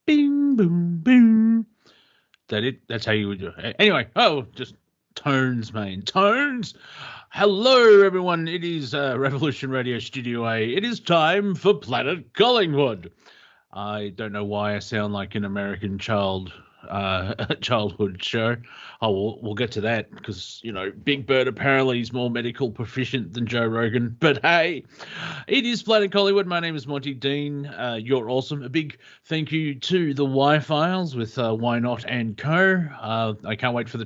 Bing, boom, boom. That it? That's how you would do it. Anyway, just tones, man. Tones. Hello, everyone. It is Revolution Radio Studio A. It is time for Planet Collingwood. I don't know why I sound like an American childhood show. Oh, we'll get to that because, Big Bird apparently is more medical proficient than Joe Rogan. But hey, it is Planet Collingwood. My name is Monty Dean. You're awesome. A big thank you to the Y-Files with Why Not and Co. I can't wait for the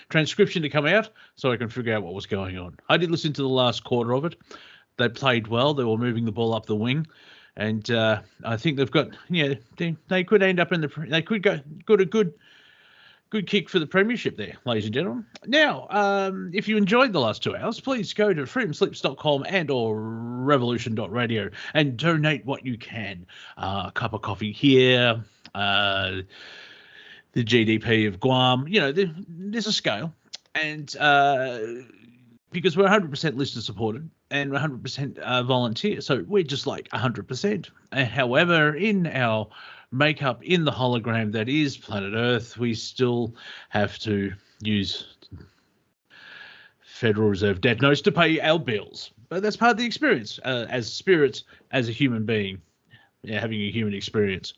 transcription to come out so I can figure out what was going on. I did listen to the last quarter of it. They played well. They were moving the ball up the wing. And I think they've got, they could end up they could go a good kick for the premiership there, ladies and gentlemen. Now, if you enjoyed the last 2 hours, please go to freedomslips.com and or revolution.radio and donate what you can. A cup of coffee here, the GDP of Guam, there's a scale. And because we're 100% listener supported and we're 100% volunteer. So we're just like 100%. However, in our makeup, in the hologram that is planet Earth, we still have to use Federal Reserve debt notes to pay our bills. But that's part of the experience as spirits, as a human being, having a human experience.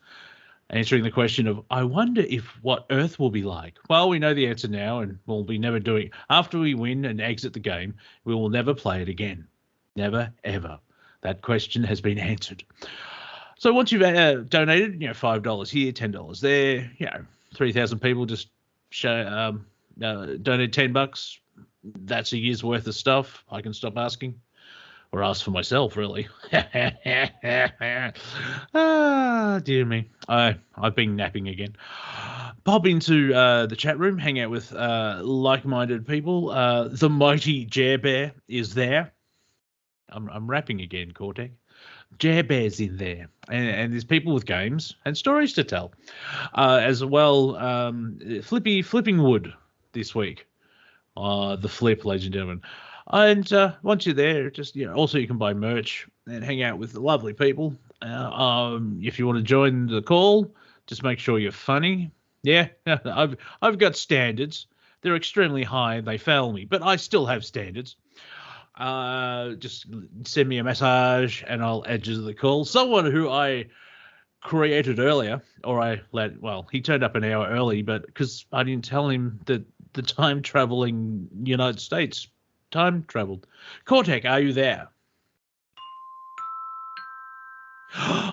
Answering the question of, I wonder if what Earth will be like. Well, we know the answer now, and we'll be never doing. After we win and exit the game, we will never play it again. Never, ever. That question has been answered. So once you've donated, $5 here, $10 there, 3,000 people just donate $10. That's a year's worth of stuff. I can stop asking. Or ask for myself, really. Dear me. I've been napping again. Pop into the chat room, hang out with like-minded people. The mighty Jer Bear is there. I'm rapping again, Cortek. Jer Bear's in there. And there's people with games and stories to tell. As well, Flipping Wood this week. The flip, ladies and gentlemen. And once you're there, just also you can buy merch and hang out with the lovely people. If you want to join the call, just make sure you're funny. Yeah, I've got standards. They're extremely high. They fail me, but I still have standards. Just send me a message and I'll add you to the call. Someone who I created earlier, he turned up an hour early, but because I didn't tell him that the time traveling United States time traveled. Cortek, are you there?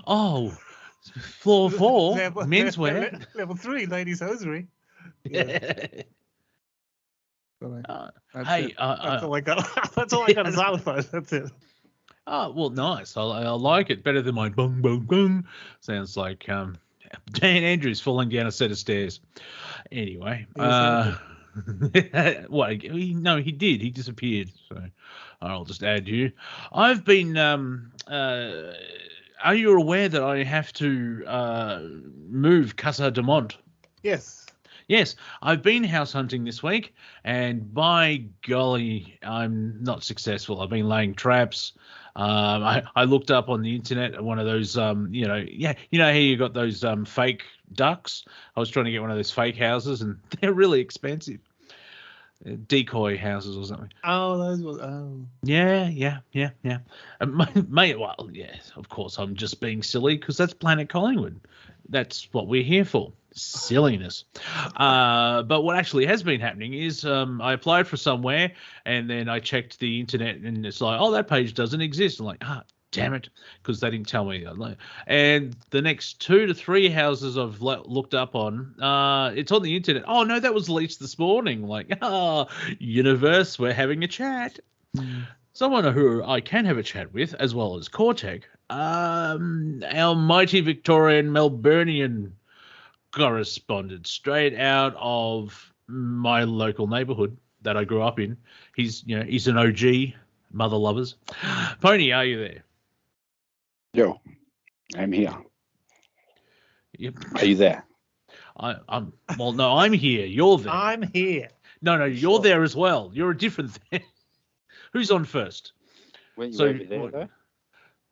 Oh, floor 4, menswear. Level 3, ladies' hosiery. Yeah. Hey, that's all I got. That's all I got is xylophone. That's it. Oh, well, nice. I like it better than my bung bung bung. Sounds like Dan Andrews falling down a set of stairs. Anyway, what? No, he did. He disappeared. So I'll just add you. I've been. Are you aware that I have to move Casa de Mont? Yes. Yes, I've been house hunting this week, and by golly, I'm not successful. I've been laying traps. I looked up on the internet at one of those, how you got those fake ducks. I was trying to get one of those fake houses, and they're really expensive. Decoy houses or something. Oh, those were. Oh. Yeah. Mate, well, yes, of course, I'm just being silly because that's Planet Collingwood. That's what we're here for. Silliness. But what actually has been happening is I applied for somewhere and then I checked the internet and it's like, oh, that page doesn't exist. I'm like, damn it, because they didn't tell me. And the next 2 to 3 houses I've looked up on, it's on the internet. Oh, no, that was leased this morning. Like, universe, we're having a chat. Someone who I can have a chat with, as well as Cortek, our mighty Victorian Melburnian correspondent, straight out of my local neighbourhood that I grew up in. He's an OG, mother lovers. Pony, are you there? Yo, I'm here. Yep. Are you there? I'm here. You're there. I'm here. No, you're there as well. You're a different thing. Who's on first? Were you over there, though?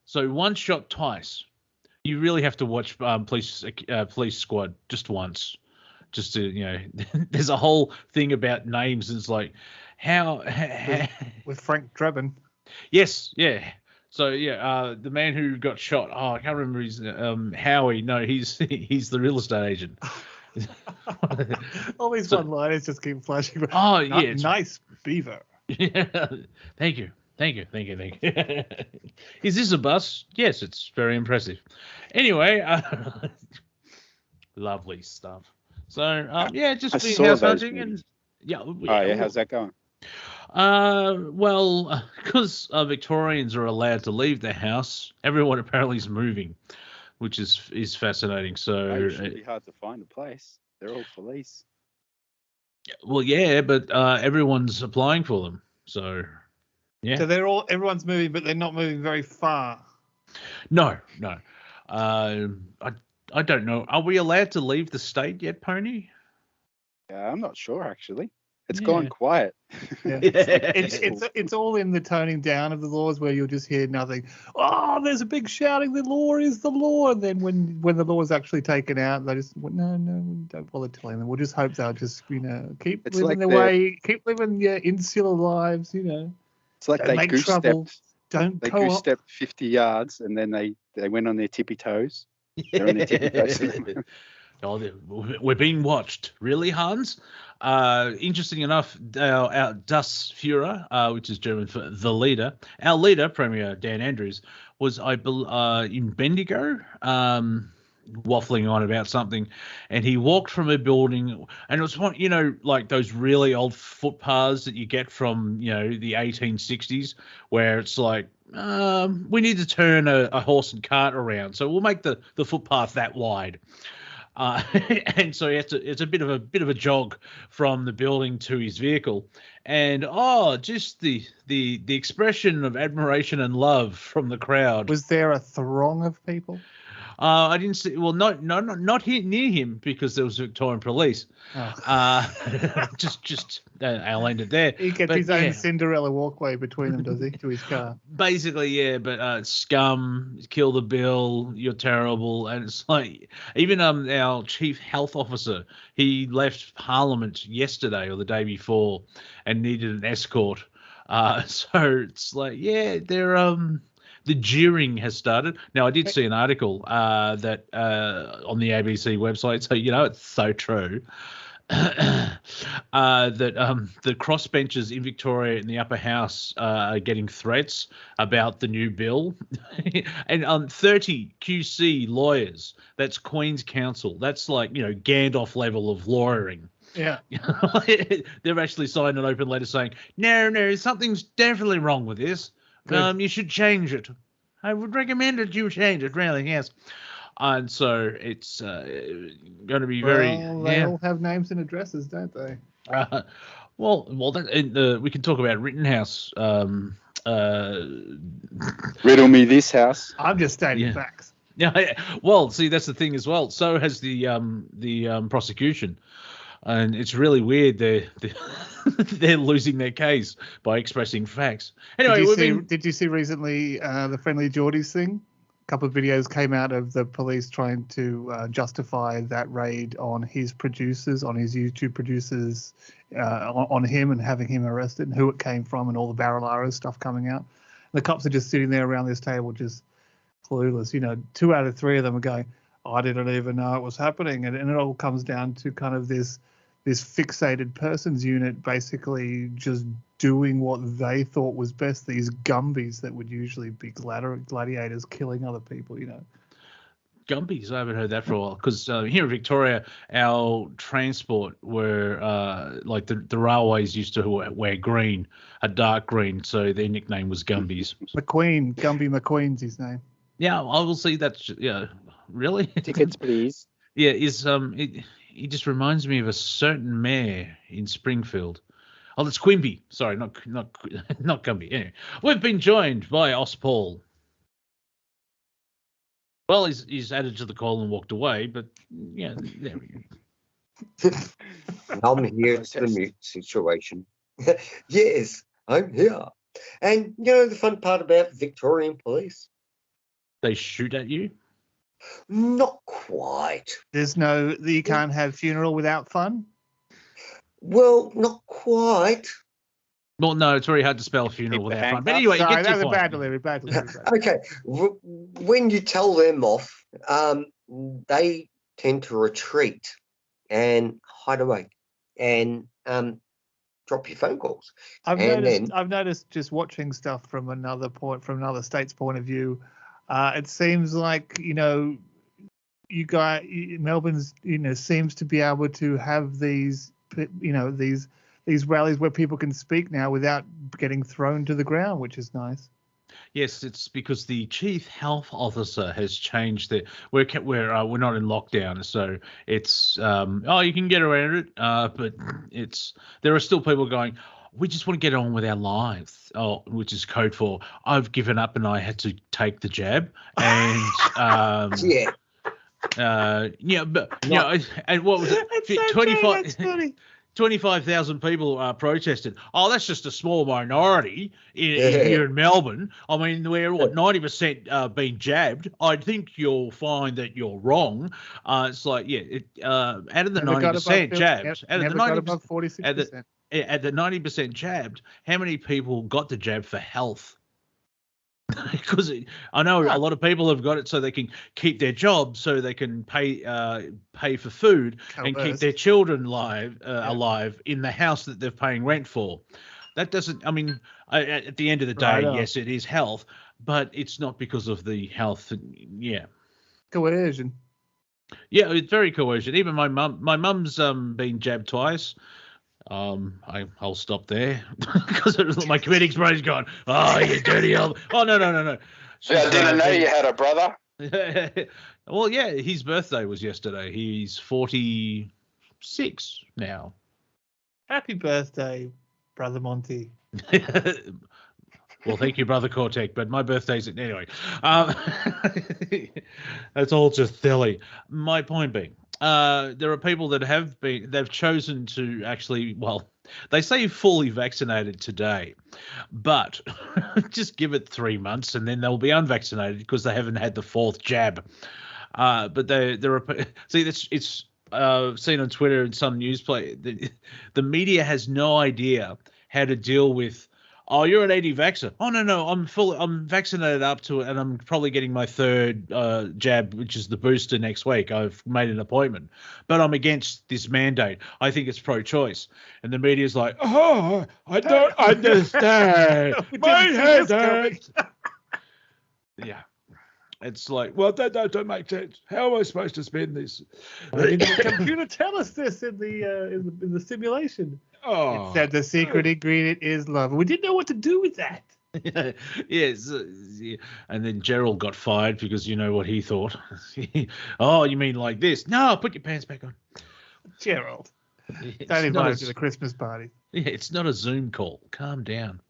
So one shot twice. You really have to watch Police Squad just once, just to There's a whole thing about names. And it's like how with Frank Drebin. Yes, yeah. So the man who got shot. Oh, I can't remember his Howie. No, he's the real estate agent. All these one-liners just keep flashing. Oh, yeah. Nice beaver. Yeah. Thank you. Is this a bus? Yes, it's very impressive. Anyway, lovely stuff. So just being house hunting and how's that going? Well, because Victorians are allowed to leave their house, everyone apparently is moving, which is fascinating. So it should be hard to find a place. They're all for lease. Well, yeah, but everyone's applying for them. So yeah. So everyone's moving, but they're not moving very far. No. I don't know. Are we allowed to leave the state yet, Pony? Yeah, I'm not sure actually. It's gone quiet. Yeah. It's all in the toning down of the laws where you'll just hear nothing. Oh, there's a big shouting, the law is the law. And then when the law is actually taken out, they just, no, don't bother telling them. We'll just hope they'll just, keep It's living like their way, keep living your insular lives, It's like don't they make goose trouble. stepped. They goose stepped 50 yards and then they went on their tippy toes. They're on their tippy toes. Oh, we're being watched. Really, Hans? Interesting enough, our Das Führer, which is German for the leader, our leader, Premier Dan Andrews, was, in Bendigo, waffling on about something, and he walked from a building, and it was one, like those really old footpaths that you get from, the 1860s, where it's like, we need to turn a horse and cart around, so we'll make the footpath that wide. And so it's a bit of a jog from the building to his vehicle, and just the expression of admiration and love from the crowd. Was there a throng of people? I didn't see. Well, not here near him because there was Victorian police. Oh. Just I'll end it there. He gets his own Cinderella walkway between them, does he, to his car? Basically, yeah. But scum, kill the bill. You're terrible, and it's like even our chief health officer, he left Parliament yesterday or the day before, and needed an escort. So it's like, they're the jeering has started. Now, I did see an article that on the ABC website, so it's so true, that the crossbenchers in Victoria in the upper house are getting threats about the new bill. And 30 QC lawyers, that's Queen's Counsel, that's like, Gandalf level of lawyering. Yeah. They've actually signed an open letter saying, no, something's definitely wrong with this. You should change it. I would recommend that you change it, really, yes. And so it's going to be very... They all have names and addresses, don't they? We can talk about Rittenhouse. Riddle me this house. I'm just stating facts. Yeah. Well, see, that's the thing as well. So has the prosecution. And it's really weird. They're losing their case by expressing facts. Anyway, did you see recently the Friendly Geordies thing? A couple of videos came out of the police trying to justify that raid on his producers, on his YouTube producers, on him, and having him arrested, and who it came from, and all the Barilaro stuff coming out. And the cops are just sitting there around this table, just clueless. 2 out of 3 of them are going, I didn't even know it was happening, and it all comes down to kind of this fixated persons unit basically just doing what they thought was best. These Gumbies that would usually be gladiators killing other people, Gumbies, I haven't heard that for a while. Because here in Victoria, our transport were like the railways used to wear green, a dark green, so their nickname was Gumbies. McQueen, Gumby McQueen's his name. Yeah, I will see that. Really? Tickets, please. Yeah, he just reminds me of a certain mayor in Springfield. Oh, that's Quimby. Sorry, not Gumby. Anyway, we've been joined by Aust Paul. Well, he's added to the call and walked away, but there we go. I'm here. It's the mute situation. Yes, I'm here. And the fun part about Victorian police. They shoot at you? Not quite. You can't have funeral without fun? Well, not quite. Well, no, it's very hard to spell funeral Keep the without fun. But handcuffs. anyway, you Sorry, get your that was a point. bad delivery. Bad delivery. Okay, when you tell them off, they tend to retreat and hide away and drop your phone calls. I've noticed just watching stuff from another state's point of view. It seems like Melbourne's seems to be able to have these rallies where people can speak now without getting thrown to the ground, which is nice. Yes, it's because the chief health officer has changed it. We're not in lockdown, so it's you can get around it, but there are still people going, we just want to get on with our lives, which is code for I've given up and I had to take the jab, and and what was it? 25,000 people protested. Oh, that's just a small minority here in Melbourne. I mean, we're 90% being jabbed. I think you'll find that you're wrong. It's like, out of the 90% jabbed, out of the 90%, at the 90% jabbed, how many people got the jab for health? Because I know a lot of people have got it so they can keep their job, so they can pay for food and keep their children alive in the house that they're paying rent for. That doesn't. I mean, at the end of the day, yes, it is health, but it's not because of the health. Yeah, coercion. Yeah, it's very coercion. Even my mum's been jabbed twice. I'll stop there because my comedic brain's gone. Oh, you dirty old. Oh no. I didn't know you had a brother. Well, yeah, his birthday was yesterday. He's 46 now. Happy birthday, Brother Monty. Well, thank you, Brother Cortek, but my birthday's anyway. That's all just silly. My point being, there are people that they've chosen to actually, they say fully vaccinated today, but just give it 3 months and then they'll be unvaccinated because they haven't had the fourth jab. But there are it's seen on Twitter and some news play. The media has no idea how to deal with. Oh, you're an anti-vaxxer. Oh, no, I'm vaccinated up to it, and I'm probably getting my third jab, which is the booster next week. I've made an appointment. But I'm against this mandate. I think it's pro-choice. And the media's like, oh, I don't understand. My head. Yeah. It's like, well, that don't make sense. How am I supposed to spend this? Did the computer tell us this in the simulation? Oh, it said the secret ingredient is love. We didn't know what to do with that. Yes. And then Gerald got fired because you know what he thought. Oh, you mean like this? No, put your pants back on. Gerald. Don't invite him to the Christmas party. Yeah, it's not a Zoom call. Calm down.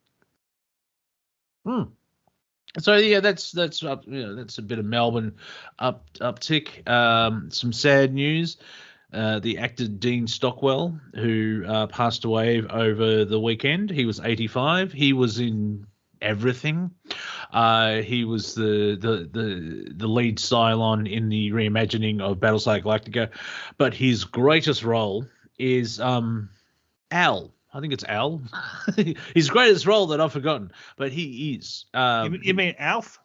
So yeah, that's up. That's a bit of Melbourne uptick. Some sad news. The actor Dean Stockwell, who passed away over the weekend. He was 85. He was in everything. He was the lead Cylon in the reimagining of Battlestar Galactica, but his greatest role is Al. I think it's Al. His greatest role that I've forgotten, but he is. You mean Alf?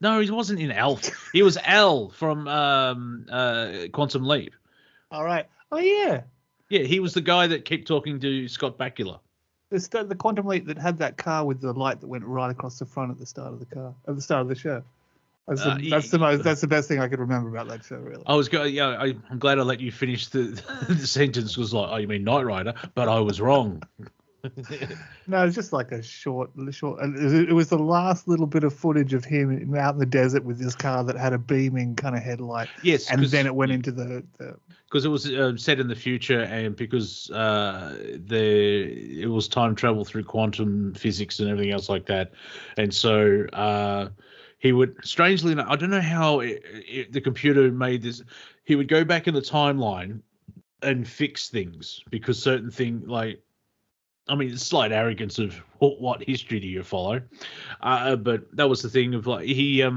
No, he wasn't in Alf. He was Al from Quantum Leap. All right. Oh yeah. Yeah, he was the guy that kept talking to Scott Bakula. The Quantum Leap that had that car with the light that went right across the front at the start of the show. That's the best thing I could remember about that show, really. I'm glad I let you finish the sentence. Was like, oh, you mean Knight Rider? But I was wrong. No, it was just like a short. It was the last little bit of footage of him out in the desert with this car that had a beaming kind of headlight. Yes, and then it went into the. Because it was set in the future, and because it was time travel through quantum physics and everything else like that, and so. He would, strangely enough, I don't know how the computer made this. He would go back in the timeline and fix things because certain things, it's slight arrogance of what history do you follow? But that was the thing of he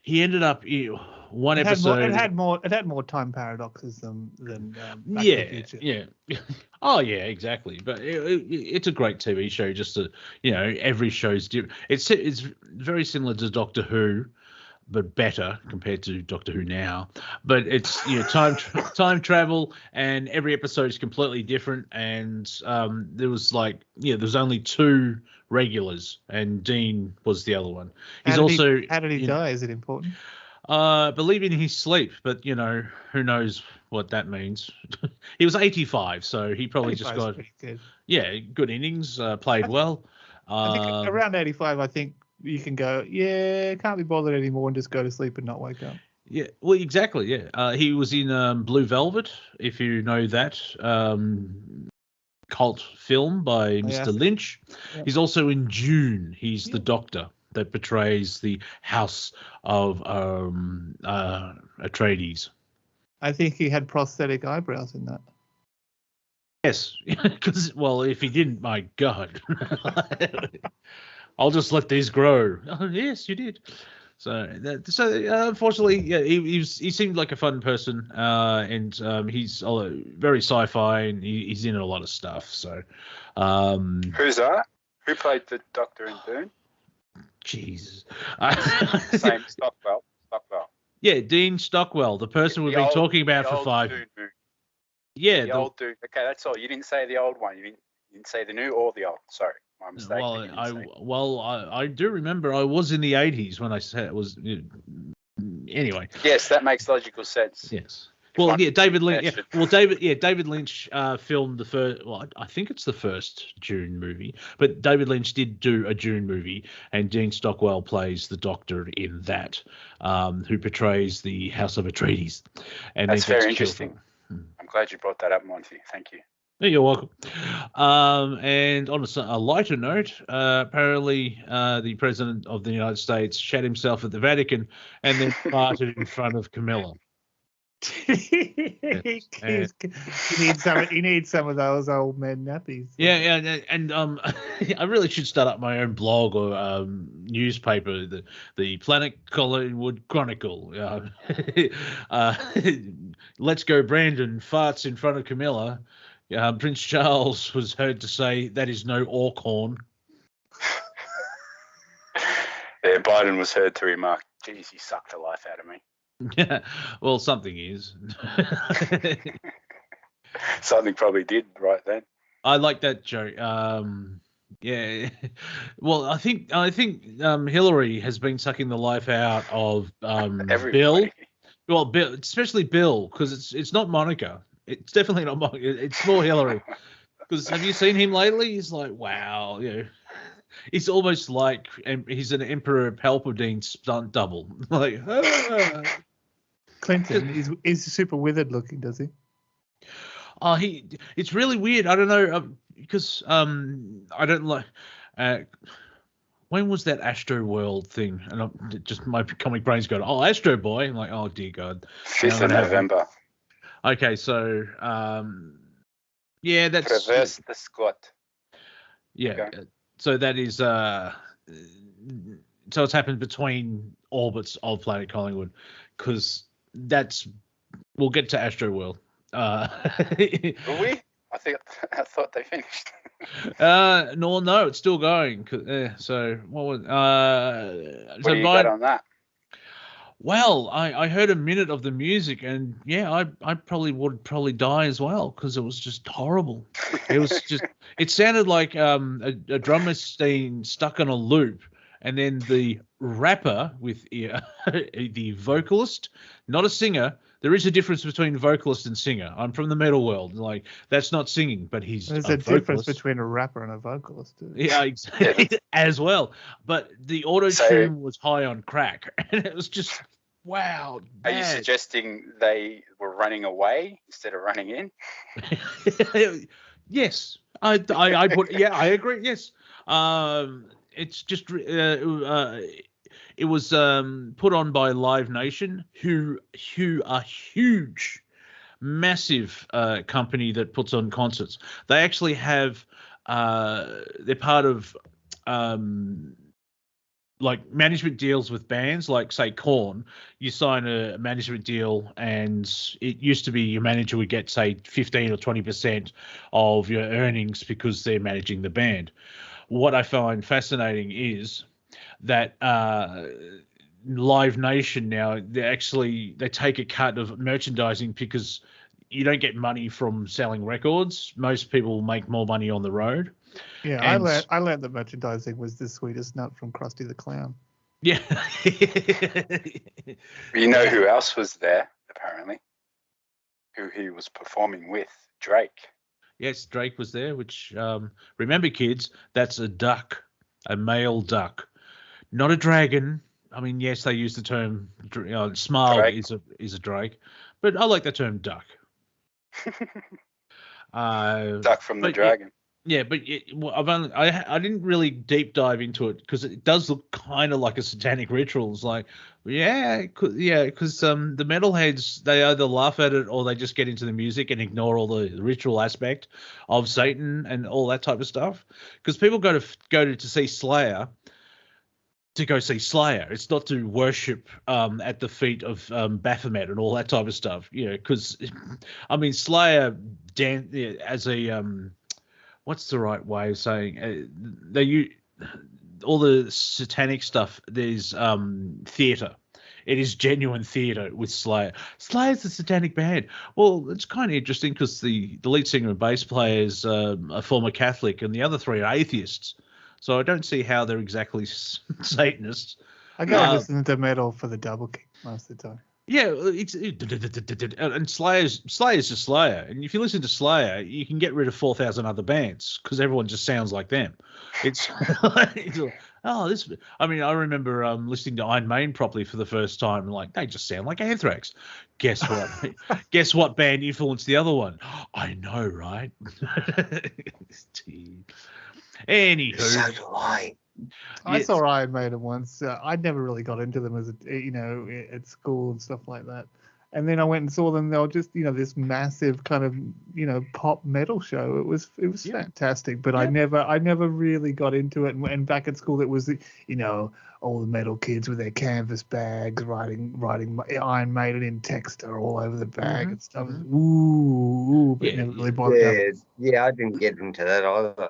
he ended up one It episode. had more time paradoxes than Back yeah, to the Future. yeah. Oh yeah, exactly. But it's a great TV show. Just to every show's different. It's very similar to Doctor Who, but better compared to Doctor Who now. But it's time travel, and every episode is completely different. And there was there's only 2 regulars, and Dean was the other one. How did he die? Is it important? I believe in his sleep, but who knows what that means. He was 85, so he probably just got good innings, played well. I think around 85, I think you can go, can't be bothered anymore and just go to sleep and not wake up. Yeah, well, exactly, yeah. He was in Blue Velvet, if you know that cult film by Mr. Lynch. Yeah. He's also in Dune. He's the Doctor that betrays the House of Atreides. I think he had prosthetic eyebrows in that. Yes, because, if he didn't, my God. I'll just let these grow. Oh, yes, you did. So unfortunately, he seemed like a fun person, and he's very sci-fi, and he's in a lot of stuff. So, who's that? Who played the Doctor in Dune? Jesus. Same Stockwell. Yeah, Dean Stockwell, the person we've been talking about for 5 years. Yeah, the old dude. Okay, that's all. You didn't say the old one. You didn't say the new or the old. Sorry, my mistake. I do remember I was in the 80s when I said it was. Anyway. Yes, that makes logical sense. Yes. David Lynch. Yeah, David Lynch filmed the first. Well, I think it's the first Dune movie, but David Lynch did do a Dune movie, and Dean Stockwell plays the Doctor in that, who portrays the House of Atreides. And that's very interesting. I'm glad you brought that up, Monty. Thank you. You're welcome. And on a lighter note, apparently the President of the United States shat himself at the Vatican and then farted in front of Camilla. He needs some of those old men nappies. Yeah, and I really should start up my own blog or newspaper, the Planet Collingwood Chronicle. Let's go, Brandon farts in front of Camilla. Prince Charles was heard to say that is no orc horn. Yeah, Biden was heard to remark, "Geez, he sucked the life out of me." Yeah, well, something is. Something probably did right then. I like that joke. Yeah. Well, I think Hillary has been sucking the life out of Bill. Well, Bill, especially Bill, because it's not Monica. It's definitely not Monica. It's more Hillary. Because have you seen him lately? He's like, wow, he's almost like he's an Emperor Palpatine stunt double. Like, Clinton, he's super withered looking, does he? It's really weird. I don't know because I don't like. When was that Astro World thing? And just my comic brain's going, oh, Astro Boy. I'm like, oh dear God. 5th of November. Okay, so that's Traverse the Squat. Yeah, okay. So that is so it's happened between orbits of Planet Collingwood, because we'll get to Astro World. Will we? I thought they finished. No, it's still going. So what was what do you got on that? Well, I heard a minute of the music, and I probably die as well, because it was just horrible. It was just it sounded like a drum machine stuck on a loop, and then the rapper with the vocalist, not a singer. There is a difference between vocalist and singer. I'm from the metal world. Like, that's not singing, but there's a difference between a rapper and a vocalist. Yeah, exactly. As well. But the auto-tune was high on crack, and it was just, wow. Bad. Are you suggesting they were running away instead of running in? Yes. I agree. Yes. It's just it was put on by Live Nation, who are huge, massive company that puts on concerts. They actually have they're part of like management deals with bands, like say Korn. You sign a management deal, and it used to be your manager would get say 15 or 20% of your earnings because they're managing the band. What I find fascinating is that Live Nation now they take a cut of merchandising because you don't get money from selling records. Most people make more money on the road. Yeah, And I learned that merchandising was the sweetest nut from Krusty the Clown. yeah. You know who else was there, apparently? Who he was performing with? Drake. Yes, Drake was there, which, remember, kids, that's a duck, a male duck, not a dragon. I mean, yes, they use the term Smile Drake. is a drake, but I like the term duck. Duck from the but dragon. Yeah, but I didn't really deep dive into it because it does look kind of like a satanic ritual. It's like, because the metalheads, they either laugh at it or they just get into the music and ignore all the ritual aspect of Satan and all that type of stuff. Because people go to see Slayer to go see Slayer. It's not to worship at the feet of Baphomet and all that type of stuff. Because I mean Slayer as a what's the right way of saying all the satanic stuff. There's theater. It is genuine theater with Slayer. Slayer's a satanic band. Well, it's kind of interesting because the lead singer and bass player is a former Catholic, and the other three are atheists. So I don't see how they're exactly Satanists. I go and listen to metal for the double kick most of the time. Yeah, and Slayer's just Slayer. And if you listen to Slayer, you can get rid of 4,000 other bands because everyone just sounds like them. It's I mean, I remember listening to Iron Maiden properly for the first time, and like they just sound like Anthrax. Guess what? Guess what band influenced the other one? I know, right? Anywho, So do I. I saw Iron Maiden once. I'd never really got into them as at school and stuff like that. And then I went and saw them. They were just this massive kind of pop metal show. It was fantastic. But I never really got into it. And back at school, it was all the metal kids with their canvas bags writing Iron Maiden in texter all over the bag and stuff. Ooh, but never really bothered. Yeah, I didn't get into that either.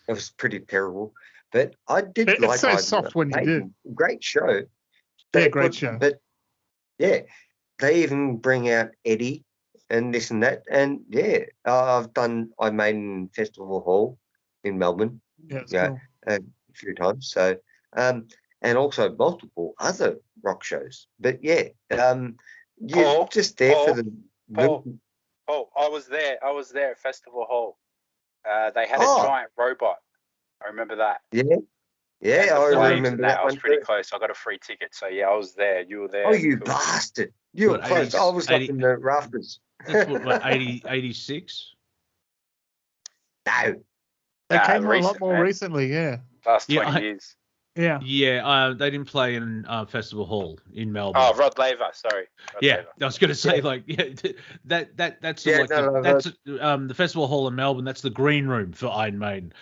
It was pretty terrible. But I did it's like so soft when you do. Great show. Great show. But yeah, they even bring out Eddie and this and that. And yeah, I made in Festival Hall in Melbourne. Cool. A few times. So and also multiple other rock shows. But yeah, you're just there for the. Paul, I was there at Festival Hall. They had a giant robot. I remember that. Yeah, I remember that. I was pretty close. I got a free ticket, so yeah, I was there. You were there. Oh, you bastard! You were close. I was up in the rafters. That's what 86? No. They came a lot more recently, yeah. Last 20 years. Yeah. Yeah, they didn't play in Festival Hall in Melbourne. Oh, Rod Laver, sorry. I was going to say that's the Festival Hall in Melbourne. That's the green room for Iron Maiden.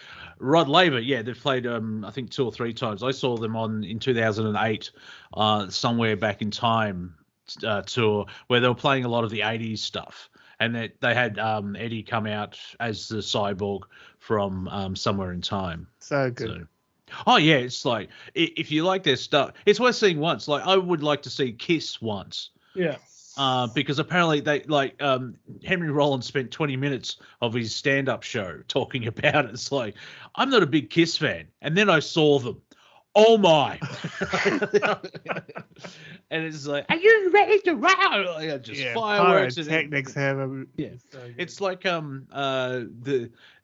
Rod Laver, they've played I think 2 or 3 times. I saw them in 2008, somewhere back in time tour where they were playing a lot of the 80s stuff, and they had Eddie come out as the cyborg from Somewhere in Time. So good. Oh yeah, it's like if you like their stuff, it's worth seeing once. Like I would like to see Kiss once. Yeah. Because apparently they Henry Rollins spent 20 minutes of his stand-up show talking about it. It's like I'm not a big Kiss fan, and then I saw them. Oh my! And it's like, are you ready to roll? Just fireworks and technics have. It's like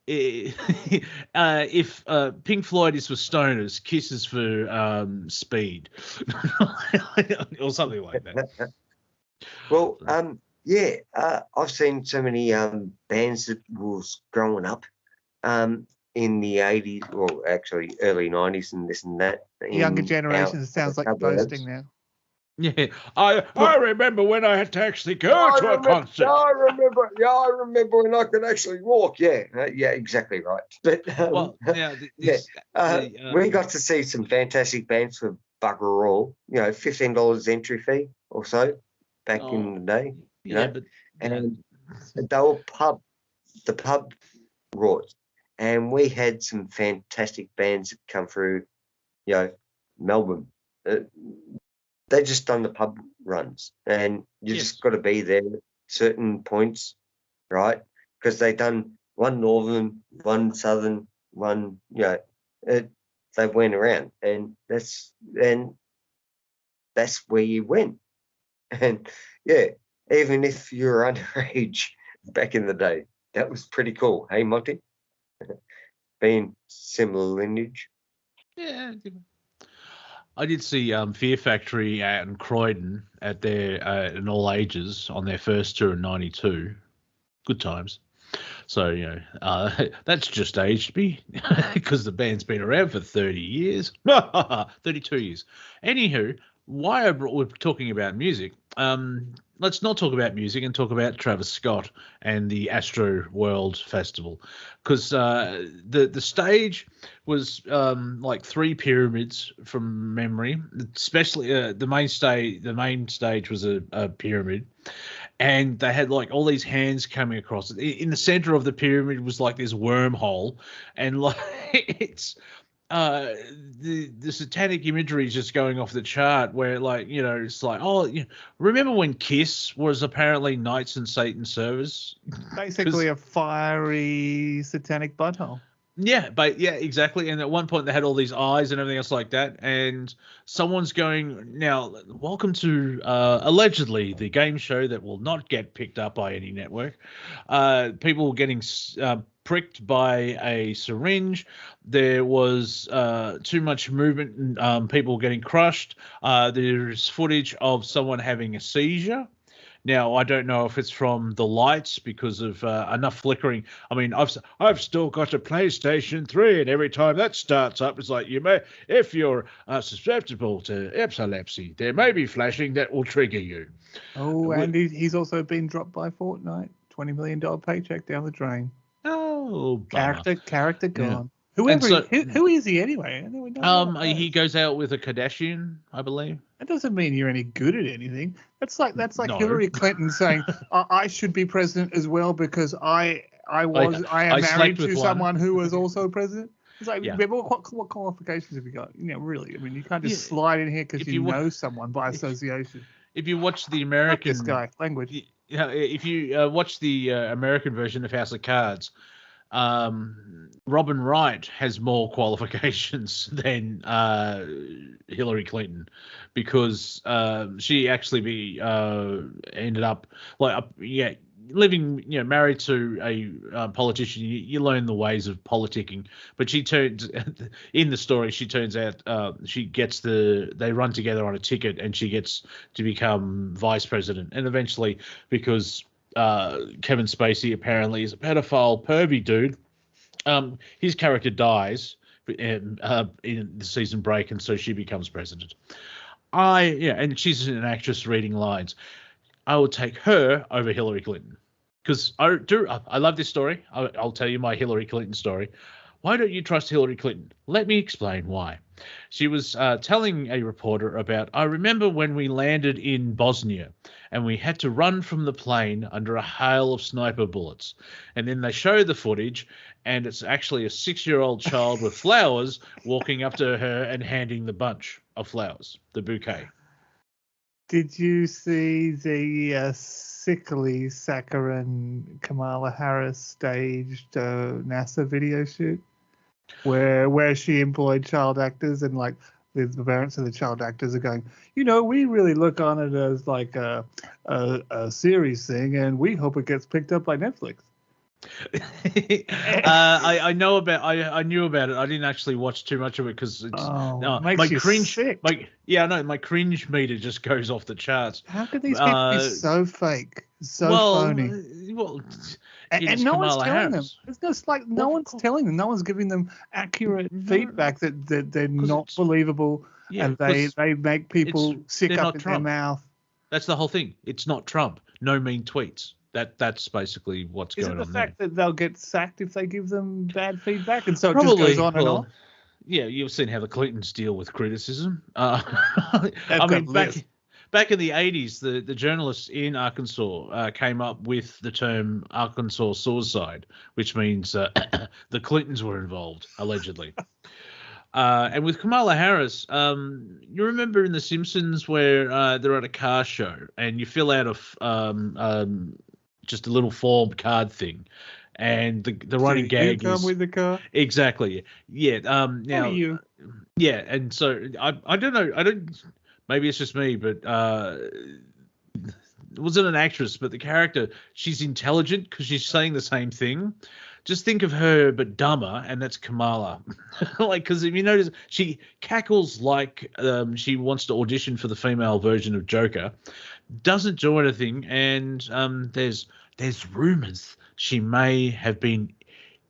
if Pink Floyd is for stoners, Kiss is for speed, or something like that. Well, I've seen so many bands that was growing up in the 80s, or actually early 90s and this and that. Younger generation, it sounds like boasting now. Yeah, I remember when I had to actually go to a concert. I remember when I could actually walk. Yeah, exactly right. But Well, now we got to see some fantastic bands for bugger all. $15 entry fee or so back in the day. And they were the pub roars, and we had some fantastic bands that come through. Melbourne. They just done the pub runs, and you just got to be there at certain points, right? Because they done one northern, one southern, one. They went around, and that's where you went. And even if you're underage back in the day, that was pretty cool. Hey, Monty, being similar lineage. Yeah. I did see Fear Factory out in Croydon at their in all ages on their first tour in '92. Good times. So that's just aged me because the band's been around for 30 years, 32 years. Anywho, we're talking about music. Let's not talk about music and talk about Travis Scott and the Astro World Festival, because the stage was like 3 pyramids from memory. Especially the main stage. The main stage was a pyramid, and they had like all these hands coming across. In the center of the pyramid was like this wormhole, and like it's. The satanic imagery is just going off the chart, where it's like, remember when Kiss was apparently Knights in Satan's service? Basically a fiery satanic butthole. Yeah, exactly. And at one point they had all these eyes and everything else like that. And someone's going, now, welcome to allegedly the game show that will not get picked up by any network. People getting pricked by a syringe. There was too much movement and people getting crushed. There's footage of someone having a seizure. Now, I don't know if it's from the lights because of enough flickering. I mean, I've still got a PlayStation 3, and every time that starts up, it's like, if you're susceptible to epilepsy, there may be flashing that will trigger you. Oh, and he's also been dropped by Fortnite. $20 million paycheck down the drain. Oh, character gone. Yeah. Who is he anyway? He goes out with a Kardashian, I believe. That doesn't mean you're any good at anything. That's like no. Hillary Clinton saying I should be president as well because I am married to someone who was also president. It's like, what qualifications have you got? Really. I mean, you can't just slide in here because you know someone by association. If you watch the American this guy language, if you watch the American version of House of Cards. Robin Wright has more qualifications than Hillary Clinton because she actually ended up living married to a politician. You learn the ways of politicking, but in the story she turns out they run together on a ticket and she gets to become vice president, and eventually because Kevin Spacey apparently is a pedophile, pervy dude. His character dies in the season break, and so she becomes president. And she's an actress reading lines. I would take her over Hillary Clinton because I love this story. I'll tell you my Hillary Clinton story. Why don't you trust Hillary Clinton? Let me explain why. She was telling a reporter about, I remember when we landed in Bosnia and we had to run from the plane under a hail of sniper bullets. And then they show the footage and it's actually a 6-year-old child with flowers walking up to her and handing the bunch of flowers, the bouquet. Did you see the sickly saccharine Kamala Harris staged NASA video shoot where she employed child actors and like the parents of the child actors are going, we really look on it as like a series thing and we hope it gets picked up by Netflix. I knew about it. I didn't actually watch too much of it because my cringe sick. My cringe meter just goes off the charts. How could these people be so fake, phony? And no one's telling them. It's just like no one's telling them. No one's giving them accurate feedback that they're not believable. and they make people sick up in their mouth. That's the whole thing. It's not Trump. No mean tweets. That's basically what's going on. Is it the fact that they'll get sacked if they give them bad feedback, and so Probably, it just goes on and on? Yeah, you've seen how the Clintons deal with criticism. I mean, back in the 80s, the journalists in Arkansas came up with the term Arkansas suicide, which means the Clintons were involved, allegedly. And with Kamala Harris, you remember in The Simpsons where they're at a car show and you fill out just a little form card thing, and the running gag is, with the car. Exactly. Yeah. Now. You? Yeah, and so I don't know. Maybe it's just me, but it wasn't an actress, but the character, she's intelligent because she's saying the same thing. Just think of her, but dumber, and that's Kamala. Because if you notice, she cackles like she wants to audition for the female version of Joker, doesn't do anything, and there's rumors she may have been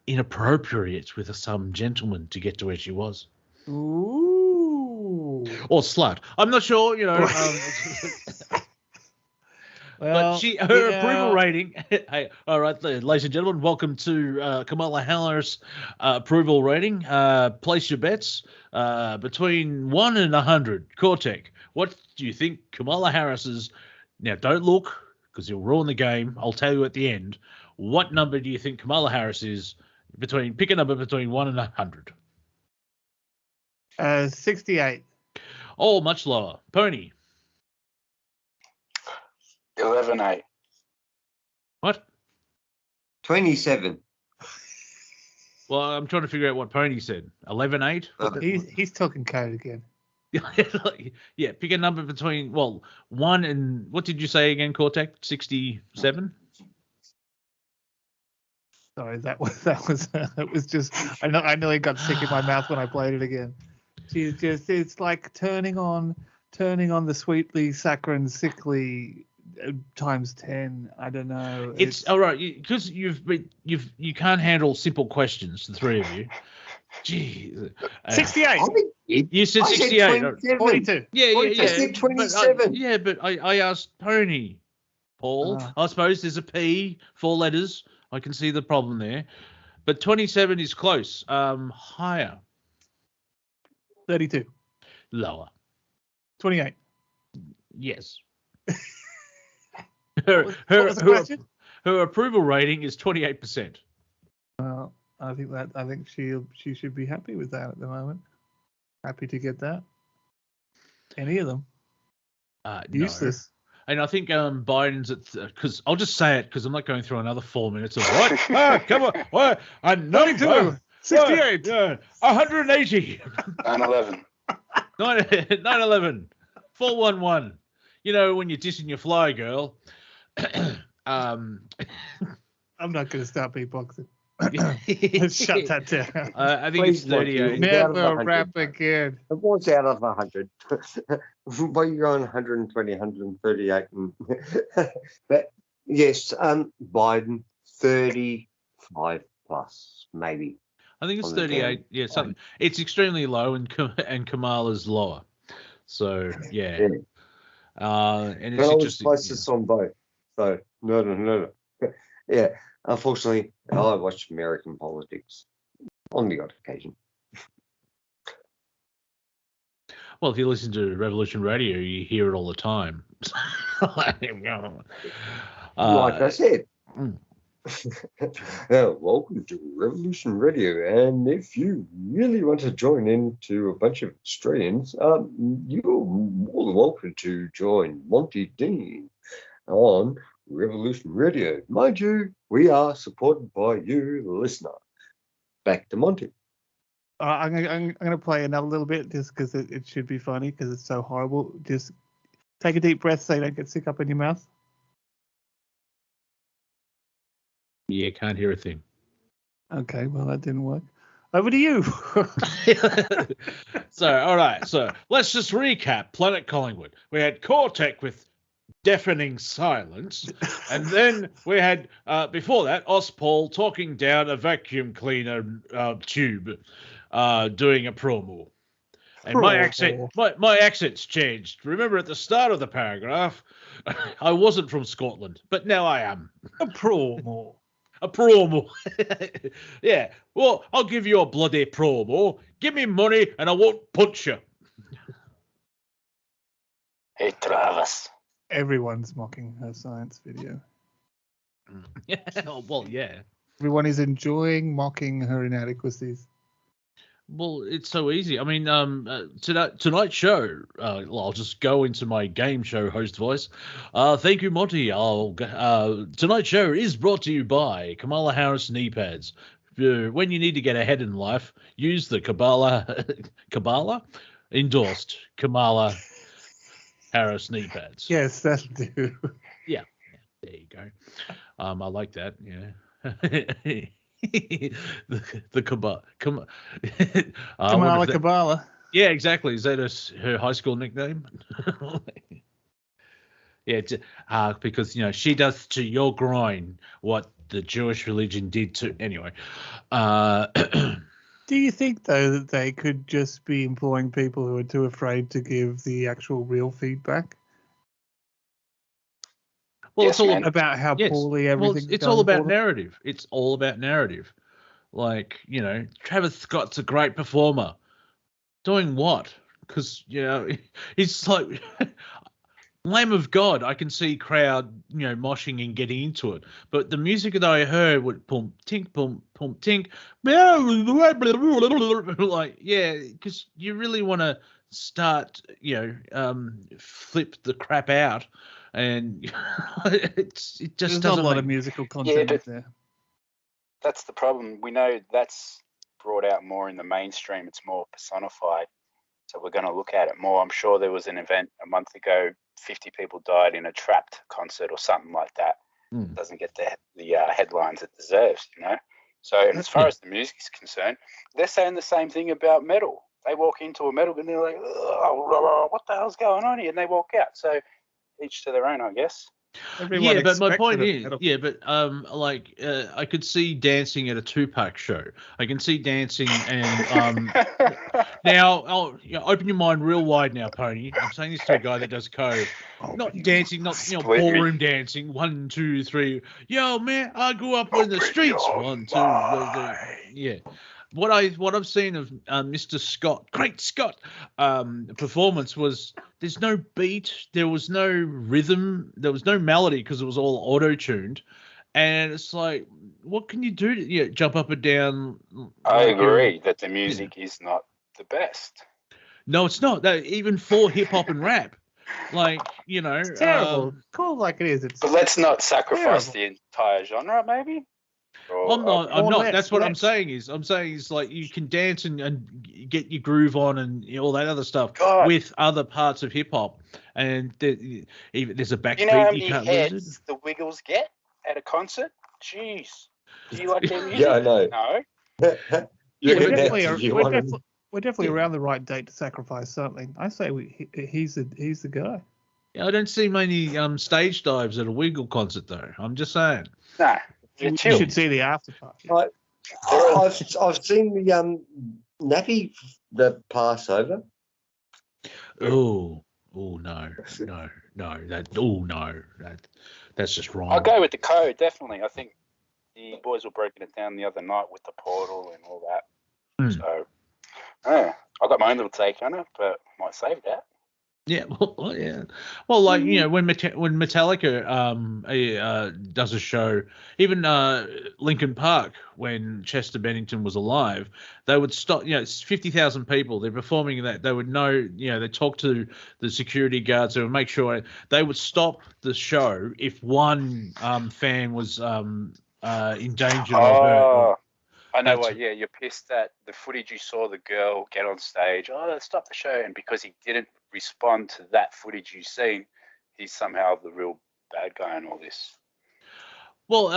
inappropriate with some gentleman to get to where she was. Ooh. Or slut. I'm not sure, But her approval rating. Hey, all right, ladies and gentlemen, welcome to Kamala Harris' approval rating. Place your bets between 1 and 100. Cortek, what do you think Kamala Harris's? Now, don't look because you'll ruin the game. I'll tell you at the end. What number do you think Kamala Harris is? Pick a number between 1 and 100. 68. Oh, much lower. Pony. 11-8. What? 27. Well, I'm trying to figure out what Pony said. 11-8? He's talking code again. Yeah, pick a number between 1 and what did you say again, Cortek? 67? Sorry, that was just I nearly got sick in my mouth when I played it again. It's like turning on the sweetly saccharine sickly times 10. I don't know. It's all right because you can't handle simple questions. The three of you. Gee, 68. You said 68. 42. Yeah. I said 27. But I asked Pony. Paul. I suppose there's a P, 4 letters. I can see the problem there. But 27 is close. Higher. 32. Lower. 28. Yes. What was the question? Her approval rating is 28%. Well, I think she should be happy with that at the moment. Happy to get that. Any of them. Useless. No. And I think Biden's at because I'll just say it because I'm not going through another 4 minutes of what? Come on, what? 92, 68, 180, 9/11, 9/11, 411. You know when you're dissing your fly girl. I'm not going to start beatboxing. Let's shut that down. I think it's 38. Never rap again. It was out of 100. Well, you're on 120, 138. But yes, Biden 35 plus, maybe. I think it's 38. Yeah, something. It's extremely low, and Kamala's lower. So yeah. And it's interesting. Closest on both. So no. Yeah. Unfortunately, I watch American politics on the odd occasion. Well, if you listen to Revolution Radio, you hear it all the time. Like I said. Welcome to Revolution Radio. And if you really want to join into a bunch of Australians, you're more than welcome to join Monty Dean on Revolution Radio. Mind you, we are supported by you, the listener. Back to Monty. I'm going to play another little bit just because it should be funny because it's so horrible. Just take a deep breath so you don't get sick up in your mouth. Yeah, can't hear a thing. Okay, well, that didn't work. Over to you. All right. So let's just recap Planet Collingwood. We had Cortek with deafening silence, and then we had before that Aust Paul talking down a vacuum cleaner tube, doing a promo. And my accent's changed. Remember at the start of the paragraph, I wasn't from Scotland, but now I am. A promo. A promo. Yeah. Well, I'll give you a bloody promo. Give me money and I won't punch you. Hey, Travis. Everyone's mocking her science video. Yeah. Well, yeah. Everyone is enjoying mocking her inadequacies. Well, it's so easy. I mean, tonight's show, I'll just go into my game show host voice. Thank you, Monty. Tonight's show is brought to you by Kamala Harris knee pads. When you need to get ahead in life, use the Kabbalah endorsed Kamala Harris knee pads. Yes, that'll do. Yeah, there you go. I like that. Yeah. the Kabbalah. Kamala Kabbalah. Yeah, exactly. Is that her high school nickname? Yeah, because she does to your groin what the Jewish religion did to. Anyway, do you think though that they could just be employing people who are too afraid to give the actual real feedback? Well, it's all about how poorly everything. It's all about narrative. It's all about narrative. Like, Travis Scott's a great performer. Doing what? Because, he's like, Lamb of God. I can see crowd, moshing and getting into it. But the music that I heard would pump, tink, pump, tink. Like, yeah, because you really want to start, flip the crap out. And it just There's doesn't not a lot of musical content there. That's the problem. We know that's brought out more in the mainstream. It's more personified. So we're going to look at it more. I'm sure there was an event a month ago, 50 people died in a Trapped concert or something like that. It doesn't get the headlines it deserves, So as far as the music is concerned, they're saying the same thing about metal. They walk into a metal and they're like, oh, what the hell's going on here? And they walk out. So each to their own, I guess. Everyone but my point is, I could see dancing at a Tupac show. I can see dancing, and now I'll open your mind real wide now, Pony. I'm saying this to a guy that does code, not dancing, not ballroom dancing. 1, 2, 3. Yo, man, I grew up in the streets. 1, 2, yeah. What I've seen of Mr. Scott, Great Scott, performance was there's no beat, there was no rhythm, there was no melody because it was all auto-tuned, and it's like, what can you do to jump up and down? I agree that the music is not the best. No, it's not. That even for hip hop and rap, it's terrible. Cool like it is. But let's not sacrifice the entire genre, maybe. I'm not. That's what I'm saying is like you can dance and get your groove on and all that other stuff with other parts of hip hop, and there's a backbeat. You know how many heads the Wiggles get at a concert? Jeez, do you like their music? Yeah, I know. No. We're definitely around the right date to sacrifice something. I say he's the guy. Yeah, I don't see many stage dives at a Wiggle concert though. I'm just saying. Nah. You should see the after party. I've seen the Nappy, the Passover. No, that's just wrong. I'll go with the code, definitely. I think the boys were breaking it down the other night with the portal and all that. So, I got my own little take on it, but I might save that. Yeah, yeah. Well, when Metallica does a show, even Linkin Park, when Chester Bennington was alive, they would stop. It's 50,000 people. They're performing that. They would know. They talk to the security guards. They would make sure they would stop the show if one fan was in danger of hurt. I know what. Yeah, you're pissed that the footage you saw the girl get on stage. Oh, stop the show, and because he didn't respond to that footage you've seen, he's somehow the real bad guy in all this. Well,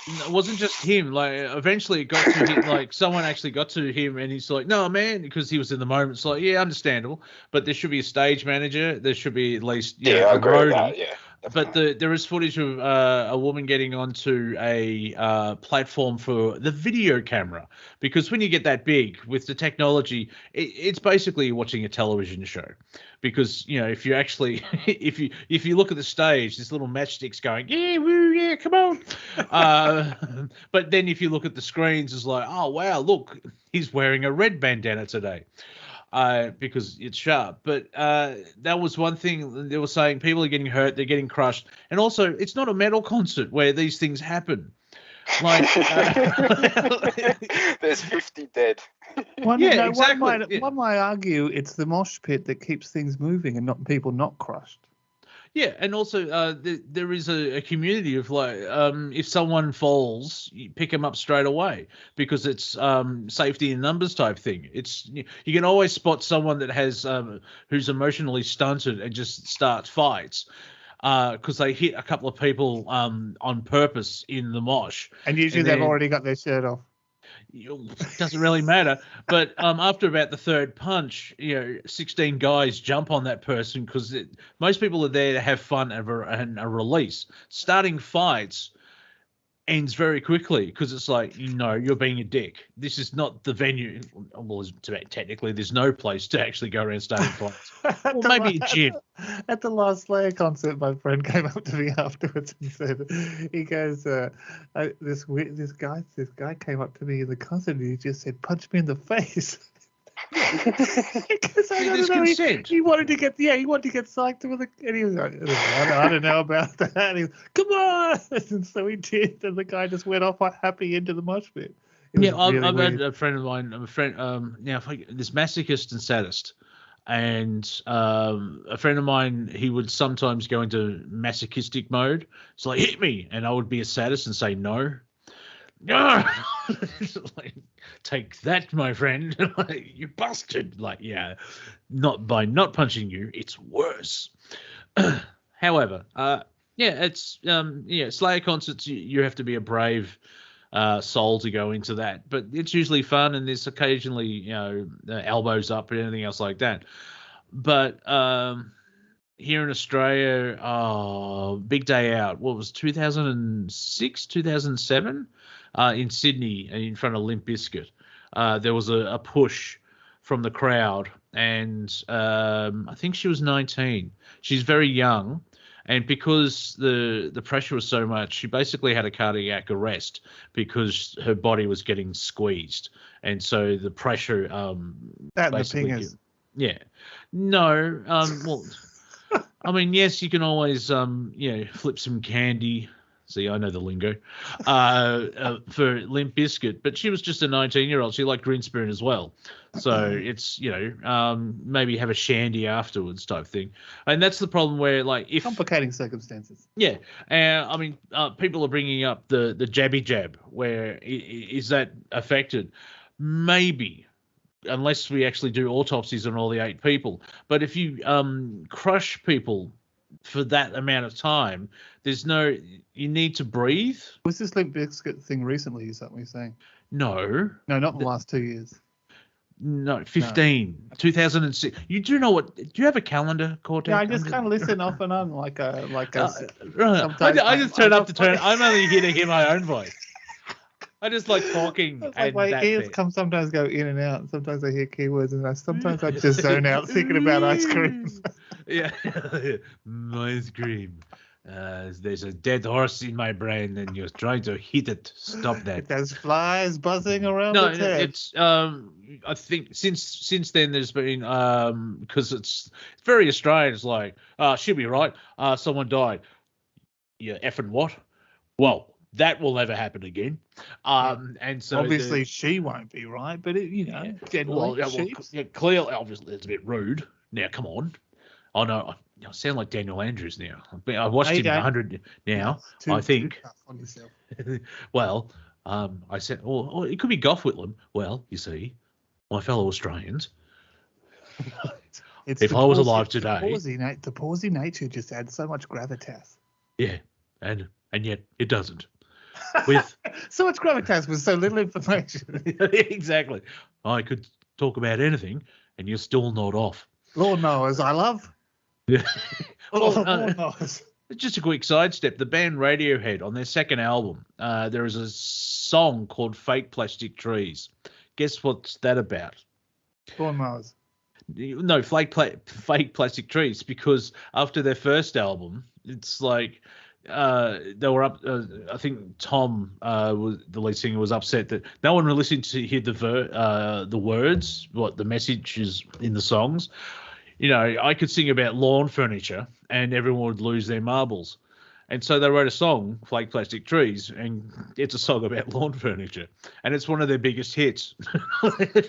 it wasn't just him. Like, eventually it got to him. Like, someone actually got to him, and he's like, "No, man," because he was in the moment. It's like, yeah, understandable, but there should be a stage manager. There should be at least I agree with that, yeah. But there is footage of a woman getting onto a platform for the video camera, because when you get that big with the technology, it's basically watching a television show. Because if you actually if you look at the stage, this little matchsticks going, yeah, woo, yeah, come on. But then if you look at the screens, it's like, oh wow, look, he's wearing a red bandana today. Because it's sharp. But that was one thing they were saying. People are getting hurt. They're getting crushed. And also, it's not a metal concert where these things happen. Like there's 50 dead. Exactly. One might argue it's the mosh pit that keeps things moving and not people not crushed. Yeah, and also there is a community of like, if someone falls, you pick them up straight away, because it's safety in numbers type thing. It's you can always spot someone that has who's emotionally stunted and just starts fights because they hit a couple of people on purpose in the mosh. And usually they've already got their shirt off. It doesn't really matter, but after about the third punch, 16 guys jump on that person, because most people are there to have fun and a release. Starting fights ends very quickly, because it's like, you're being a dick. This is not the venue. Well, technically, there's no place to actually go around starting fights. Well, maybe a gym. At the last Slayer concert, my friend came up to me afterwards and said, he goes, this guy came up to me in the concert and he just said, punch me in the face. Because he wanted to get psyched with it, and he was like, I don't know about that. And he was, come on, and so he did, and the guy just went off happy into the mosh pit. I've had a friend of mine, this masochist and sadist, and a friend of mine, he would sometimes go into masochistic mode. It's like, hit me, and I would be a sadist and say no. Like, take that, my friend. Like, you bastard. Like, yeah, not by not punching you, it's worse. However, it's Slayer concerts, you have to be a brave soul to go into that, but it's usually fun, and there's occasionally elbows up and anything else like that. But here in Australia, big day out, what was 2006 2007 in Sydney, in front of Limp Bizkit. There was a push from the crowd, and I think she was 19. She's very young, and because the pressure was so much, she basically had a cardiac arrest because her body was getting squeezed, and so the pressure that basically, the fingers. Yeah, no, well, I mean, yes, you can always flip some candy. See, I know the lingo for Limp Bizkit, but she was just a 19-year-old. She liked Grinspoon as well. So it's, maybe have a shandy afterwards type thing. And that's the problem where, like, if complicating circumstances. Yeah. I mean, people are bringing up the jabby jab, where is that affected? Maybe, unless we actually do autopsies on all the 8 people. But if you crush people for that amount of time, you need to breathe. Was this Limp Bizkit thing recently, is that what you're saying? No, not in the last 2 years. No, 15, no. 2006. You do know what? Do you have a calendar, Cortek? Yeah, I just kind of listen off and on, like a. Right. I just turn up to turn. I'm only here to hear my own voice. I just like talking. Like my ears sometimes go in and out. Sometimes I hear keywords, and sometimes I just zone out thinking about ice cream. Yeah, ice cream. There's a dead horse in my brain, and you're trying to hit it. Stop that. There's flies buzzing around. No, its head. It's I think since then there's been because it's very Australian. It's like she'll be right. Someone died. Yeah, effing what? Well, that will never happen again. And so obviously she won't be right, but clearly, obviously it's a bit rude. Now, come on. Oh no, I sound like Daniel Andrews now. I've watched him 100 now. I think. On yourself. Well, I said, or it could be Gough Whitlam. Well, you see, my fellow Australians. If I was alive today, the palsy nature just adds so much gravitas. Yeah, and yet it doesn't. With so much gravitas with so little information. Exactly. I could talk about anything, and you're still not off. Lawnmowers, I love. Yeah. Lawnmowers. Just a quick sidestep. The band Radiohead, on their second album, there is a song called Fake Plastic Trees. Guess what's that about? Lawnmowers. No, fake plastic trees, because after their first album, it's like they were up. I think Tom, was the lead singer, was upset that no one would listen to hear the words, what the message is in the songs. You know, I could sing about lawn furniture and everyone would lose their marbles. And so they wrote a song, Flake Plastic Trees, and it's a song about lawn furniture. And it's one of their biggest hits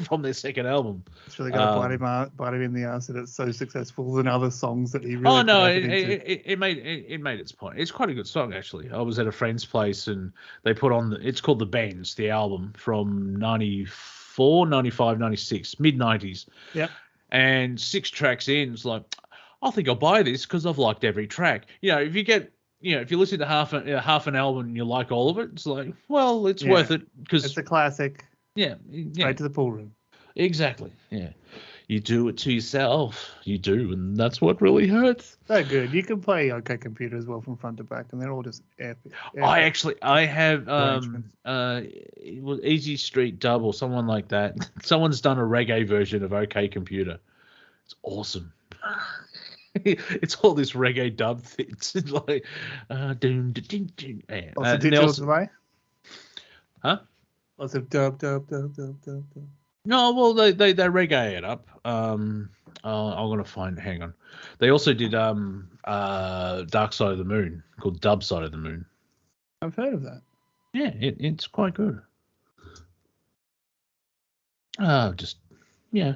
from their second album. It's really got to bite him in the ass that it's so successful than other songs that he really it made its point. It's quite a good song, actually. I was at a friend's place and they put on, it's called The Bends, the album from 94, 95, 96, mid-90s. Yep. And 6 tracks in, it's like, I think I'll buy this because I've liked every track. You know, if you listen to half an album and you like all of it, it's like, well, it's worth it because it's a classic. Yeah. Right to the pool room. Exactly. Yeah. You do it to yourself. You do, and that's what really hurts. They're good. You can play OK Computer as well from front to back, and they're all just epic. I have it was Easy Street Dub or someone like that. Someone's done a reggae version of OK Computer. It's awesome. It's all this reggae dub thing. It's like Digital Delay? Huh? Lots of dub. No, well they reggae it up. I'm gonna find. Hang on. They also did Dark Side of the Moon, called Dub Side of the Moon. I've heard of that. Yeah, it's quite good.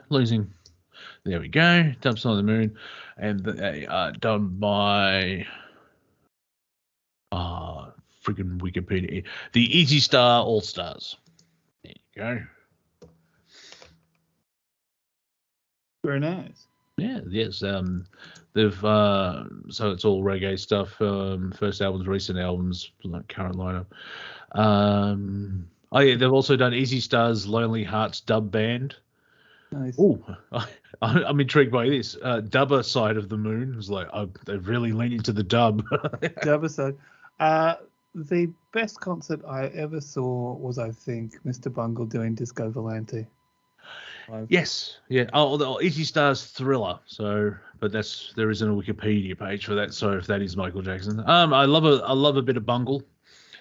Losing. There we go. Dub Side of the Moon, and they are done by freaking Wikipedia. The Easy Star All Stars. There you go. Very nice. Yeah. Yes. They've so it's all reggae stuff. First albums, recent albums, like current lineup. They've also done Easy Star's Lonely Hearts dub band. Nice. Oh, I'm intrigued by this. Dubber Side of the Moon is like they've really leaned into the dub. Dubber Side. The best concert I ever saw was, I think, Mr. Bungle doing Disco Volante. Yes, yeah. Oh, Easy Star's Thriller. So, but there isn't a Wikipedia page for that. So, if that is Michael Jackson, I love a bit of Bungle.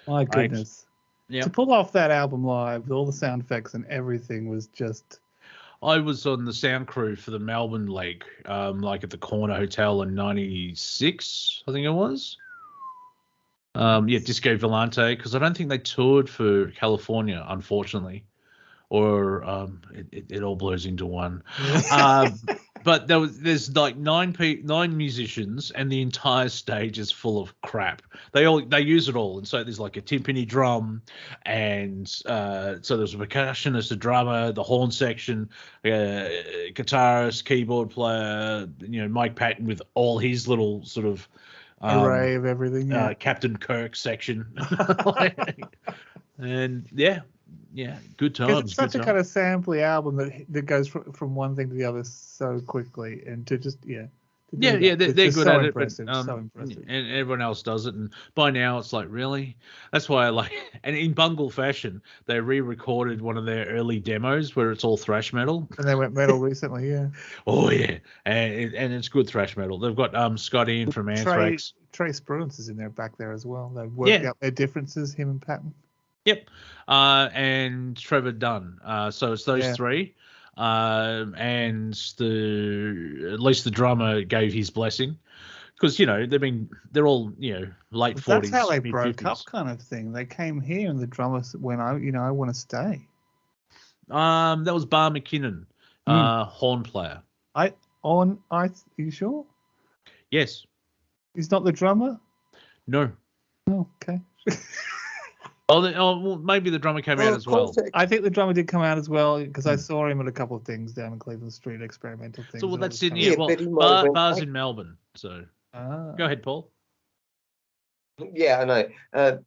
My goodness. Yeah. To pull off that album live with all the sound effects and everything was just. I was on the sound crew for the Melbourne leg, like at the Corner Hotel in '96, I think it was. Disco Volante, because I don't think they toured for California, unfortunately, or it all blurs into one. But there's like nine musicians, and the entire stage is full of crap. They use it all, and so there's like a timpani drum, and so there's a percussionist, a drummer, the horn section, guitarist, keyboard player, Mike Patton with all his little sort of array of everything. Yeah. Captain Kirk section, and good times. It's such a kind of sampley album that goes from one thing to the other so quickly, and to just they're good so at impressive, it. So impressive, and everyone else does it. And by now, it's like, really? That's why I like. And in Bungle fashion, they re-recorded one of their early demos where it's all thrash metal. And they went metal recently, yeah. Oh yeah, and it's good thrash metal. They've got Scott Ian from Anthrax. Trey Spruance is in there back there as well. They've worked out their differences, him and Patton. Yep, and Trevor Dunn. So it's those three. And at least the drummer gave his blessing, because they're all late 40s. That's how they broke 50s. up, kind of thing. They came here and the drummer went, I want to stay. That was Bar McKinnon, horn player. Are you sure? Yes. He's not the drummer? No. Oh, okay. Well, maybe the drummer came out as well. I think the drummer did come out as well, because I saw him at a couple of things down in Cleveland Street, experimental things. So that's Sydney. Bars in Melbourne. So go ahead, Paul. Yeah, I know. The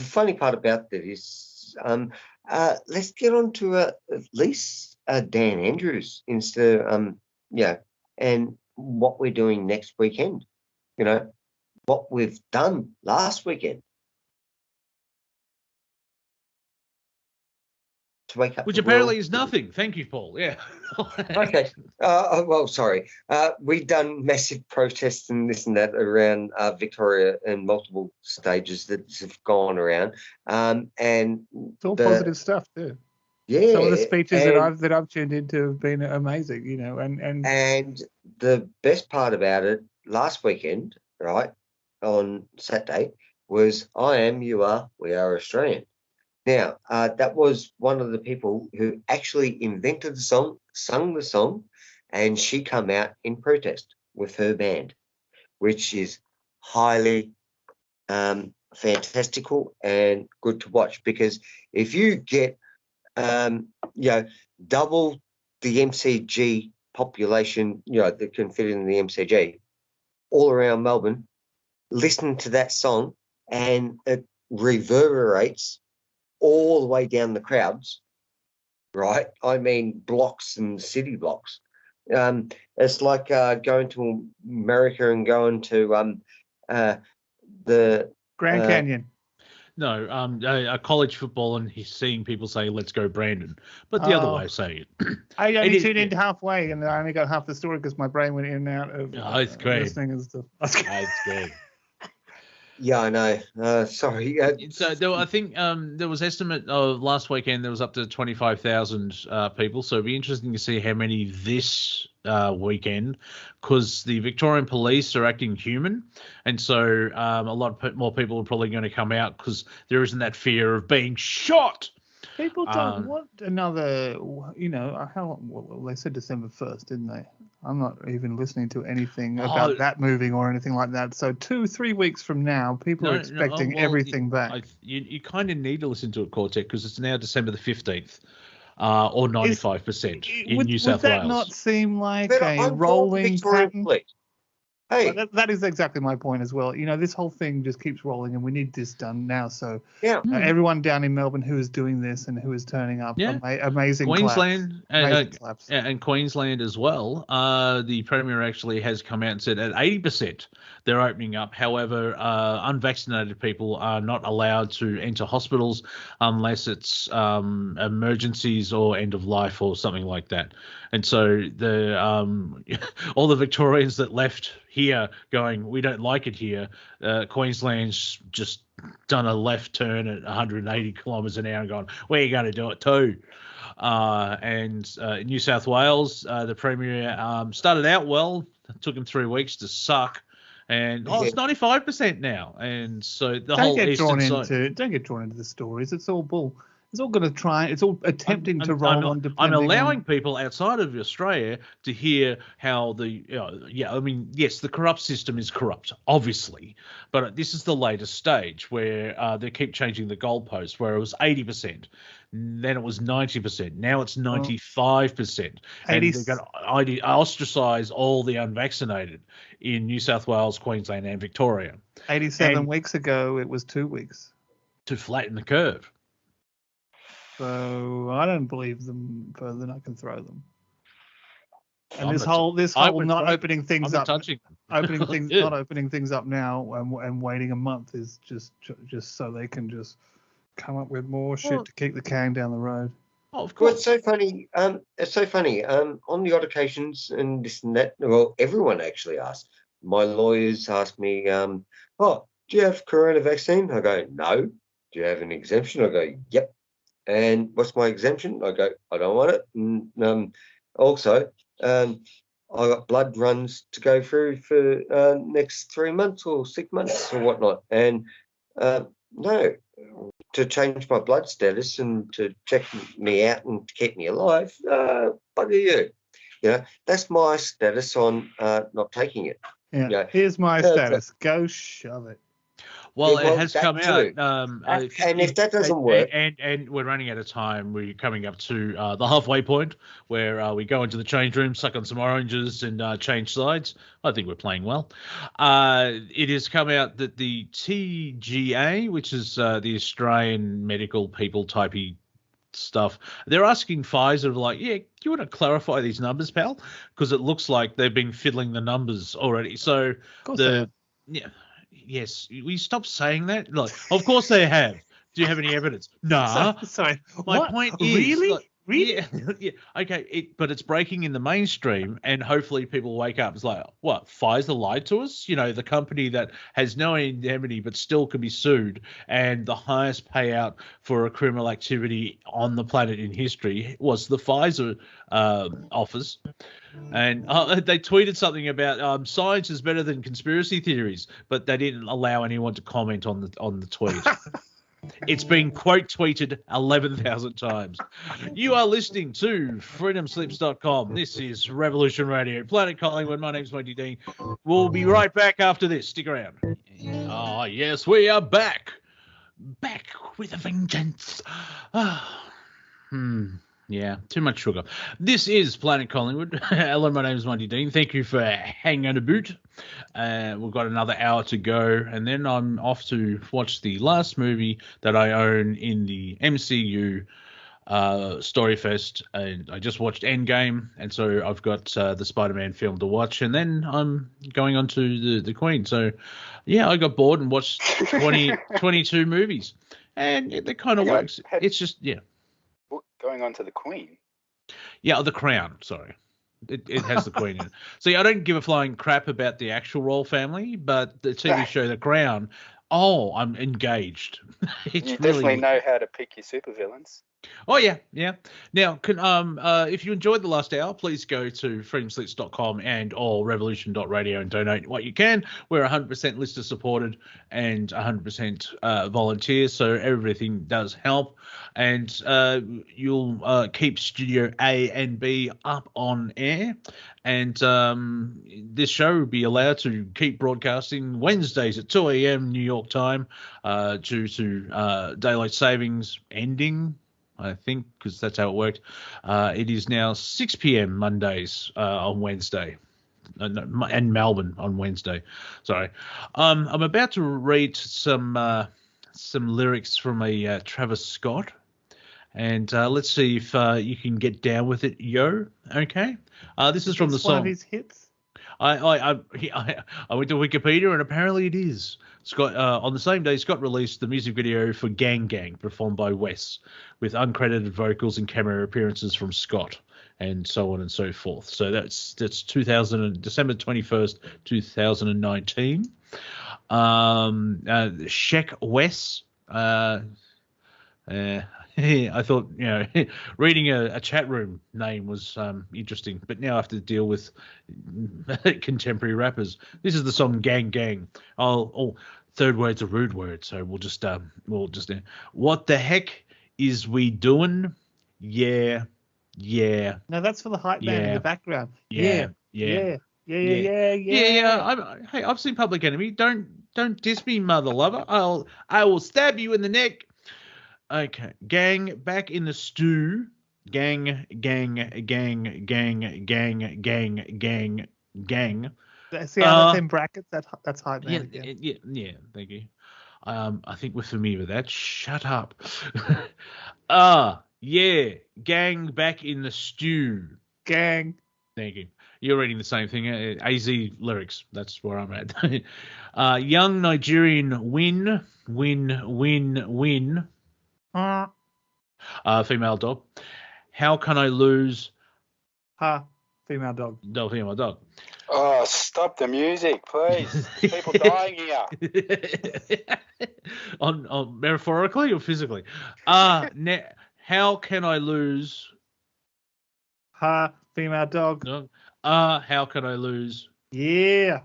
funny part about that is, let's get on to at least Dan Andrews instead. And what we're doing next weekend. what we've done last weekend. To wake up, which apparently is nothing. Thank you, Paul. Yeah. Okay. Well, sorry. We done massive protests and this and that around Victoria in multiple stages that have gone around. And it's all positive stuff too. Yeah. Some of the speeches that I've tuned into have been amazing, you know, and the best part about it last weekend, right, on Saturday, was I am, you are, we are Australian. Now, that was one of the people who actually invented the song, sung the song, and she come out in protest with her band, which is highly fantastical and good to watch, because if you get, double the MCG population, that can fit in the MCG all around Melbourne, listen to that song and it reverberates all the way down the crowds, right? I mean, blocks and city blocks. It's like going to America and going to the Grand Canyon. No, a college football, and he's seeing people say, "Let's go, Brandon." But the other way of saying it. I only tuned in halfway, and I only got half the story because my brain went in and out of it's great. listening and stuff. It's great. Yeah, I know. Sorry. So I think there was estimate of last weekend there was up to 25,000 people. So it'd be interesting to see how many this weekend, because the Victorian police are acting human, and so a lot more people are probably going to come out because there isn't that fear of being shot. People don't want another, well, they said December 1st, didn't they? I'm not even listening to anything about that moving or anything like that. So 2-3 weeks from now, people are expecting everything back. You kind of need to listen to it, Cortek, because it's now December the 15th. Or 95% in New South Wales. Would that not seem like a rolling pattern? Hey, that is exactly my point as well. This whole thing just keeps rolling, and we need this done now. So everyone down in Melbourne who is doing this and who is turning up, amazing. Queensland and Queensland as well. The Premier actually has come out and said at 80% they're opening up. However, unvaccinated people are not allowed to enter hospitals unless it's emergencies or end of life or something like that. And so the all the Victorians that left here going, we don't like it here. Queensland's just done a left turn at 180 kilometres an hour and gone, we're going to do it too. And in New South Wales, the Premier started out well. It took him 3 weeks to suck. And it's 95% now. And so the whole eastern side. Don't get drawn into the stories. It's all bull. It's all going to try. It's all attempting to roll on. I'm allowing people outside of Australia to hear how yes, the corrupt system is corrupt, obviously, but this is the latest stage where they keep changing the goalposts. Where it was 80%, then it was 90%, now it's 95%, and they're going to ostracize all the unvaccinated in New South Wales, Queensland, and Victoria. 87 weeks ago, it was 2 weeks to flatten the curve. So I don't believe them further than I can throw them. And this whole not opening things up, not opening things up now and waiting a month is just so they can just come up with more shit to kick the can down the road. Oh, of course. Well, it's so funny. It's so funny. On the odd occasions and this and that. Well, everyone actually asks. My lawyers ask me, "Do you have corona vaccine?" I go, "No." "Do you have an exemption?" I go, "Yep." "And what's my exemption?" I go, "I don't want it." And also, I got blood runs to go through for next 3 months or 6 months or whatnot. And no, to change my blood status and to check me out and to keep me alive, bugger you. That's my status on not taking it. Yeah. Here's my status. Go shove it. Well, it has come out. And if that doesn't work. And we're running out of time. We're coming up to the halfway point where we go into the change room, suck on some oranges and change sides. I think we're playing well. It has come out that the TGA, which is the Australian medical people typey stuff, they're asking Pfizer like, do you want to clarify these numbers, pal? Because it looks like they've been fiddling the numbers already. So Yes. We stop saying that. Like, of course they have. Do you have any evidence? Nah. Sorry. My point is, really? Like, Really? Yeah. Okay. But it's breaking in the mainstream, and hopefully people wake up. It's like, what? Pfizer lied to us? You know, the company that has no indemnity but still can be sued, and the highest payout for a criminal activity on the planet in history was the Pfizer offers. And they tweeted something about science is better than conspiracy theories, but they didn't allow anyone to comment on the tweet. It's been quote tweeted 11,000 times. You are listening to freedomslips.com. This is Revolution Radio, Planet Collingwood. My name's Monty Dean. We'll be right back after this. Stick around. Oh, yes, we are back. Back with a vengeance. Yeah, too much sugar. This is Planet Collingwood. Hello, my name is Monty Dean. Thank you for hanging about. We've got another hour to go, and then I'm off to watch the last movie that I own in the MCU Storyfest. And I just watched Endgame, and so I've got the Spider-Man film to watch, and then I'm going on to the Queen. So, yeah, I got bored and watched 22 movies, and it kind of works. It's just, yeah. Going on to the Queen. Yeah, the Crown. Sorry, it has the Queen in it. See, I don't give a flying crap about the actual royal family, but the TV show The Crown. Oh, I'm engaged. You definitely know how to pick your supervillains. Oh yeah. Now, if you enjoyed the last hour, please go to freedomslips.com and or revolution.radio and donate what you can. We're 100% listener supported and 100% volunteers, so everything does help. And you'll keep Studio A and B up on air. And this show will be allowed to keep broadcasting Wednesdays at 2 a.m. New York time due to daylight savings ending, I think, because that's how it worked. It is now 6 p.m. Mondays on Wednesday, and Melbourne on Wednesday. Sorry. I'm about to read some lyrics from a Travis Scott, and let's see if you can get down with it, yo. Okay. This is from the song. One of his hits. I went to Wikipedia, and apparently it is. Scott, on the same day, Scott released the music video for Gang Gang, performed by Wes, with uncredited vocals and camera appearances from Scott, and so on and so forth. So that's December 21st, 2019. Sheck Wes. I thought, reading a chat room name was interesting, but now I have to deal with contemporary rappers. This is the song Gang Gang. Third word's a rude word, so we'll just what the heck is we doing? Yeah. No, that's for the hype man in the background. Yeah. I've seen Public Enemy. Don't diss me, mother lover. I will stab you in the neck. Okay, gang back in the stew. Gang. See how that's in brackets? That's hype man. Yeah. Thank you. I think we're familiar with that. Shut up. Yeah. Gang back in the stew. Gang. Thank you. You're reading the same thing. AZ lyrics. That's where I'm at. Young Nigerian win. Female dog. How can I lose? Female dog. No, female dog. Oh, stop the music, please. People dying here. on metaphorically or physically? How can I lose? Female dog. How can I lose? Yeah.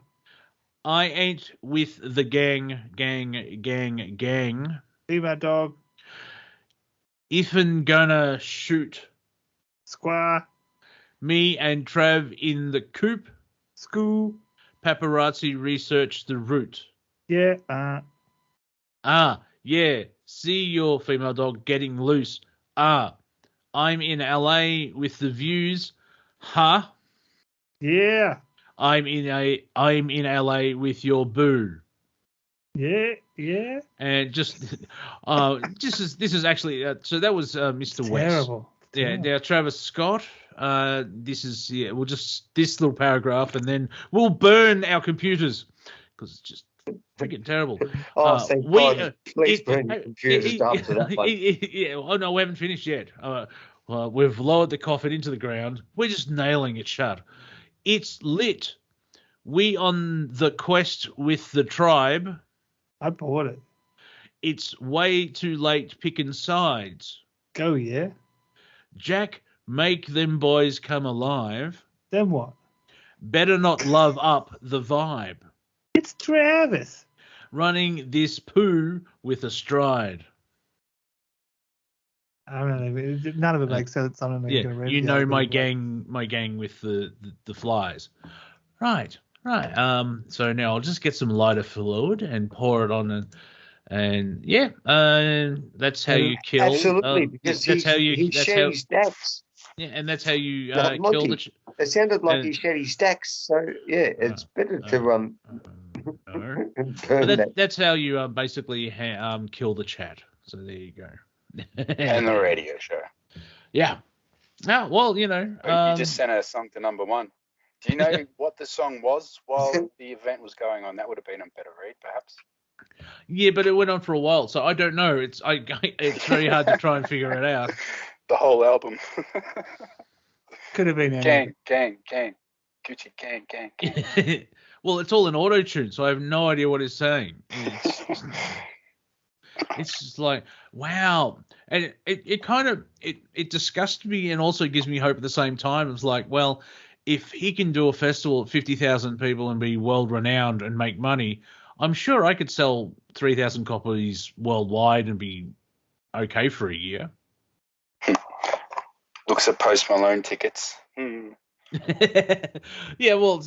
I ain't with the gang. Female dog. If'n gonna shoot. Square. Me and Trav in the coop. School. Paparazzi research the route. Yeah. Yeah. See your female dog getting loose. I'm in LA with the views. Yeah. I'm in LA with your boo. Yeah. And just this is actually so that was Mr. West. Terrible. Yeah. Now Travis Scott. This is we'll just this little paragraph and then we'll burn our computers because it's just Freaking terrible. Thank God. Please burn your computers after that one. Yeah. Oh, no, we haven't finished yet. We've lowered the coffin into the ground. We're just nailing it shut. It's lit. We on the quest with the tribe. I bought it. It's way too late picking sides. Go, yeah. Jack, make them boys come alive. Then what? Better not love up the vibe. It's Travis. Running this poo with a stride. I don't know. None of it makes sense. I don't know. Yeah, you know my gang with the flies. Right. So now I'll just get some lighter fluid and pour it on, and that's how you kill. Absolutely, because he shed his stacks. Yeah, and that's how you Monty, kill the. It sounded like he shed his stacks. So yeah, it's better to burn that. That's how you basically kill the chat. So there you go. And the radio show. Yeah. Oh, well, you just sent a song to number one. Do you know what the song was while the event was going on? That would have been a better read, perhaps. Yeah, but it went on for a while, so I don't know. It's very hard to try and figure it out. The whole album. Could have been gang, Gucci, gang. Well, it's all in auto-tune, so I have no idea what it's saying. It's just like, wow. And it kind of disgusts me and also gives me hope at the same time. It's like, well, if he can do a festival of 50,000 people and be world-renowned and make money, I'm sure I could sell 3,000 copies worldwide and be okay for a year. Looks at Post Malone tickets. Yeah, well,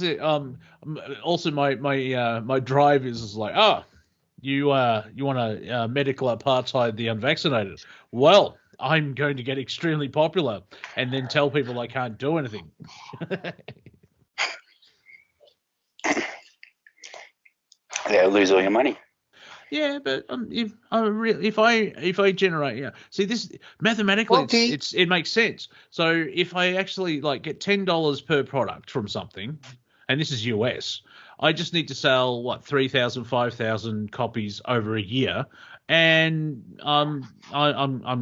also my drive is like, you want to medical apartheid the unvaccinated? Well, I'm going to get extremely popular and then tell people I can't do anything. Yeah, lose all your money. Yeah, but if I generate, see this mathematically, it makes sense. So if I actually get $10 per product from something, and this is US, I just need to sell 3,000, 5,000 copies over a year, and I'm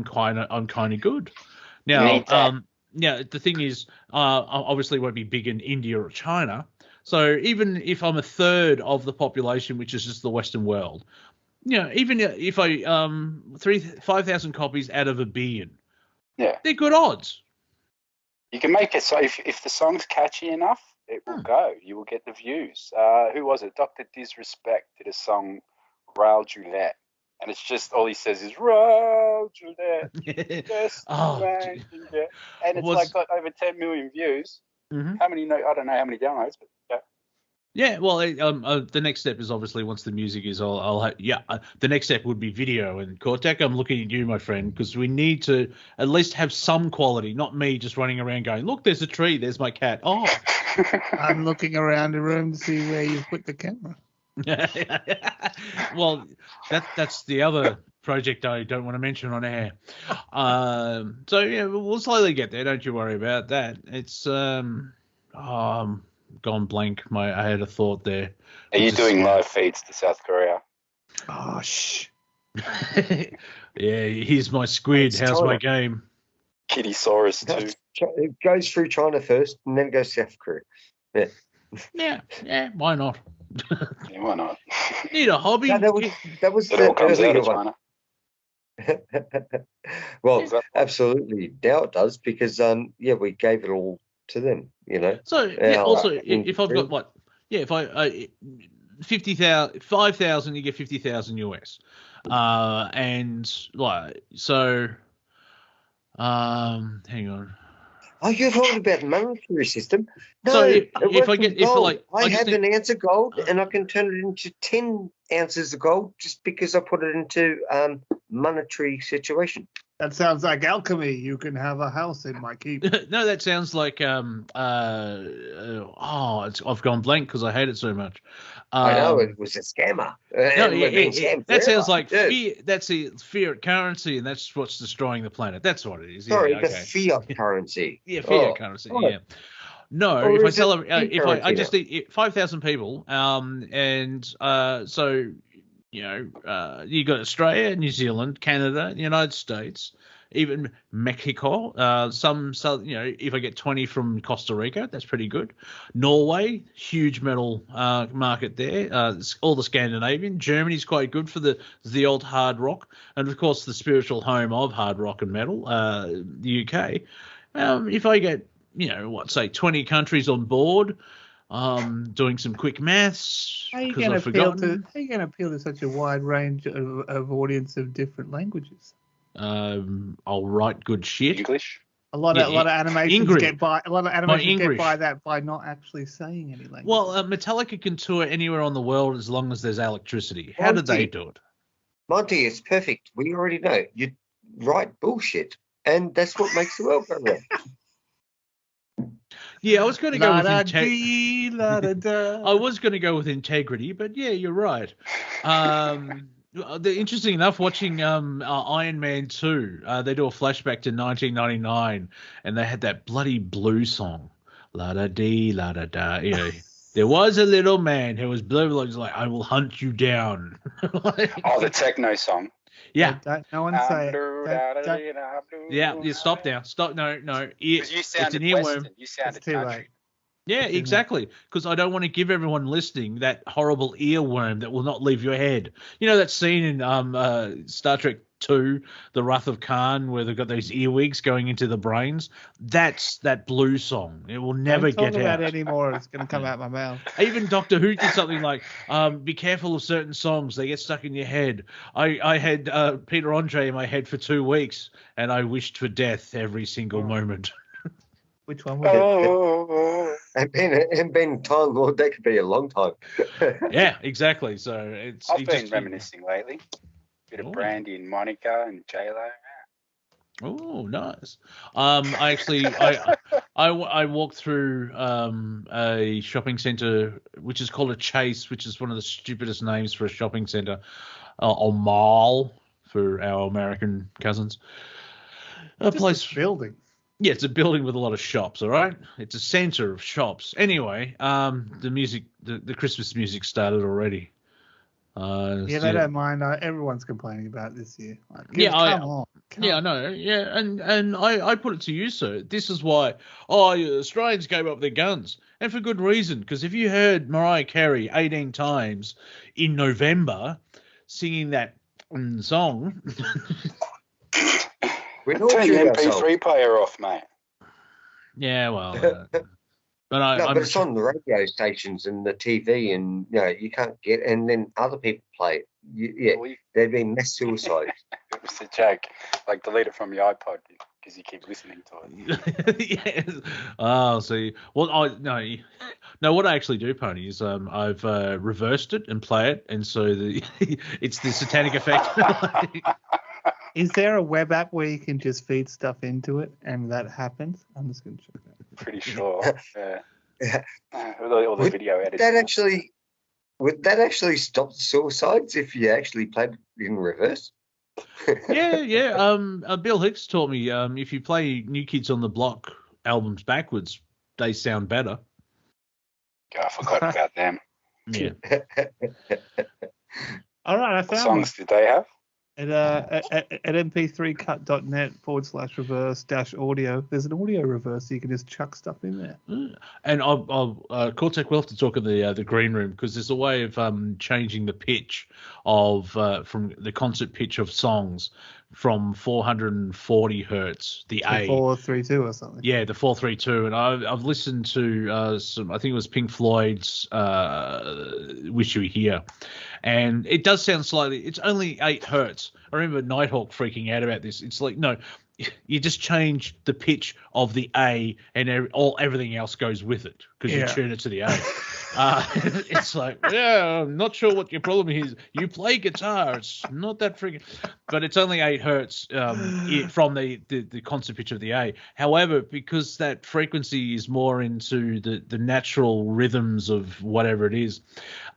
kind of good. Now, the thing is, obviously, it won't be big in India or China. So even if I'm a third of the population, which is just the Western world, even if I 5,000 copies out of 1 billion, they're good odds. You can make it so if the song's catchy enough, it will go. You will get the views. Who was it? Dr. Disrespect did a song, Rail Juliet. And it's just all he says is Rail Juliet. Yes, and it's got over 10 million views. Mm-hmm. How many? I don't know how many downloads, but yeah. Yeah, well, the next step is obviously once the music is the next step would be video. And Cortek, I'm looking at you, my friend, because we need to at least have some quality, not me just running around going, look, there's a tree, there's my cat. Oh. I'm looking around the room to see where you've put the camera. Well, that's the other project I don't want to mention on air. So yeah, we'll slowly get there. Don't you worry about that. It's gone blank. I had a thought there. Are you doing live feeds to South Korea? Oh, shh. Yeah, here's my squid. How's my game? Kittysaurus too. It goes through China first and then goes South Korea. Yeah, why not? Yeah, why not? Need a hobby. No, that was it all comes out of China. Well, absolutely. Now it does because we gave it all to them, So also if I've got if I 50,000, 5,000, you get 50,000 US, and hang on. Oh, you're talking about the monetary system? No, so if I get gold. I have an ounce of gold and I can turn it into 10 ounces of gold just because I put it into monetary situation. That sounds like alchemy. You can have a house in my keep. No, that sounds like I've gone blank because I hate it so much. I know it was a scammer. That sounds like fear. That's the fiat currency, and that's what's destroying the planet. That's what it is. Sorry, the fiat currency. Yeah, fiat currency. Yeah. No, Or if I is tell it if I just encouraging eat 5,000 people, so you got Australia, New Zealand, Canada, United States, even Mexico. If I get 20 from Costa Rica, that's pretty good. Norway, huge metal market there. All the Scandinavian. Germany's quite good for the old hard rock, and of course the spiritual home of hard rock and metal, the UK. If I get 20 countries on board. Doing some quick maths because I've forgotten. How are you going to appeal to such a wide range of audience of different languages? I'll write good shit. English. A lot of animations Ingrid. get by. A lot of animations get by that by not actually saying any language. Well, Metallica can tour anywhere on the world as long as there's electricity. How did they do it? Monty, it's perfect. We already know. You write bullshit, and that's what makes the world go round. Yeah, I was going to go with integrity. I was going to go with integrity, but yeah, you're right. Interesting enough, watching Iron Man 2, they do a flashback to 1999, and they had that bloody blue song, la da dee, la da da. There was a little man who was blue, like I will hunt you down. The techno song. Yeah. No one say it. Yeah, stop now. Stop. No. Because you sounded Western. You sounded country. Yeah, exactly. Because I don't want to give everyone listening that horrible earworm that will not leave your head. You know that scene in Star Trek 2, The Wrath of Khan, where they've got those earwigs going into the brains? That's that blue song. It will never get out. Don't talk about it anymore. It's going to come out my mouth. Even Doctor Who did something like, be careful of certain songs. They get stuck in your head. I had Peter Andre in my head for 2 weeks, and I wished for death every single moment. Which one was it? And been Time Lord, that could be a long time. Yeah, exactly. So I've been reminiscing lately. Bit of Brandy and Monica and J-Lo. Oh, nice. I walked through a shopping centre which is called a Chase, which is one of the stupidest names for a shopping centre, or mall for our American cousins. A building. Yeah, it's a building with a lot of shops, all right? It's a centre of shops. Anyway, the Christmas music started already. They don't mind. Everyone's complaining about it this year. Come on. I know. Yeah, and I put it to you, sir. This is why Australians gave up their guns, and for good reason. Because if you heard Mariah Carey 18 times in November singing that song... Turn the MP3 player off, mate. Yeah, well... But it's on the radio stations and the TV, and you can't get. And then other people play it. There'd be mass suicide. It was a joke. Like delete it from your iPod because you keep listening to it. Yes. Oh, see. Well, no. What I actually do, Pony, is I've reversed it and play it, and so it's the satanic effect. Is there a web app where you can just feed stuff into it and that happens? I'm just going to check that. Pretty sure. Yeah. All the video editing. Would that actually stop suicides if you actually played in reverse? Yeah. Bill Hicks taught me if you play New Kids on the Block albums backwards, they sound better. I forgot about them. Yeah. All right, I found what songs did they have? At mp3cut.net/reverse-audio, there's an audio reverse, so you can just chuck stuff in there. And Cortek will have to talk in the green room, because there's a way of changing the pitch of from the concert pitch of songs from 440 hertz, the A. 432 or something. Yeah, the 432. And I've listened to some, I think it was Pink Floyd's Wish You Were Here. And it does sound slightly, it's only 8 hertz. I remember Nighthawk freaking out about this. It's like, no, you just change the pitch of the A and everything else goes with it, because you tune it to the A. It's like, I'm not sure what your problem is. You play guitar. It's not that freaking... But it's only 8 hertz from the concert pitch of the A. However, because that frequency is more into the natural rhythms of whatever it is,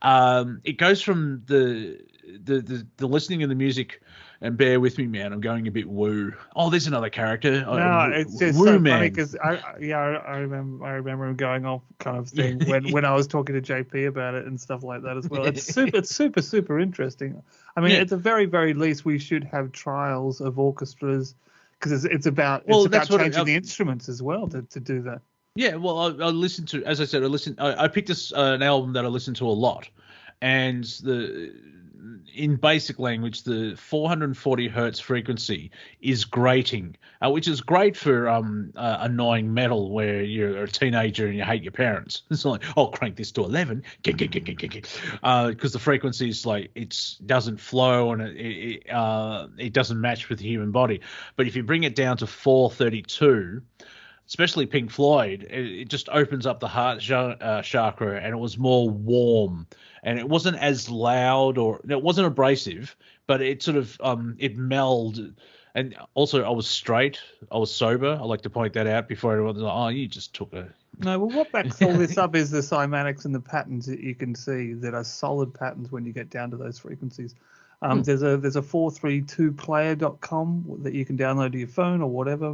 it goes from the the listening of the music, and bear with me, man, I'm going a bit woo. Oh, there's another character. No, it's just woo so man. funny because I remember him going off kind of thing when I was talking to JP about it and stuff like that as well. It's super interesting. I mean, at the very, very least, we should have trials of orchestras because it's about changing the instruments as well to do that. Yeah, well, I listened to, as I said, I picked an album that I listened to a lot, and in basic language, the 440 hertz frequency is grating, which is great for annoying metal where you're a teenager and you hate your parents. It's like, oh, crank this to 11, because the frequency is like it doesn't flow and it doesn't match with the human body. But if you bring it down to 432, especially Pink Floyd, it just opens up the heart chakra, and it was more warm, and it wasn't as loud, or it wasn't abrasive, but it sort of it melded. And also, I was straight, I was sober. I like to point that out before everyone's like, oh, you just took a. No, well, what backs all this up is the cymatics and the patterns that you can see that are solid patterns when you get down to those frequencies. There's a 432player.com that you can download to your phone or whatever,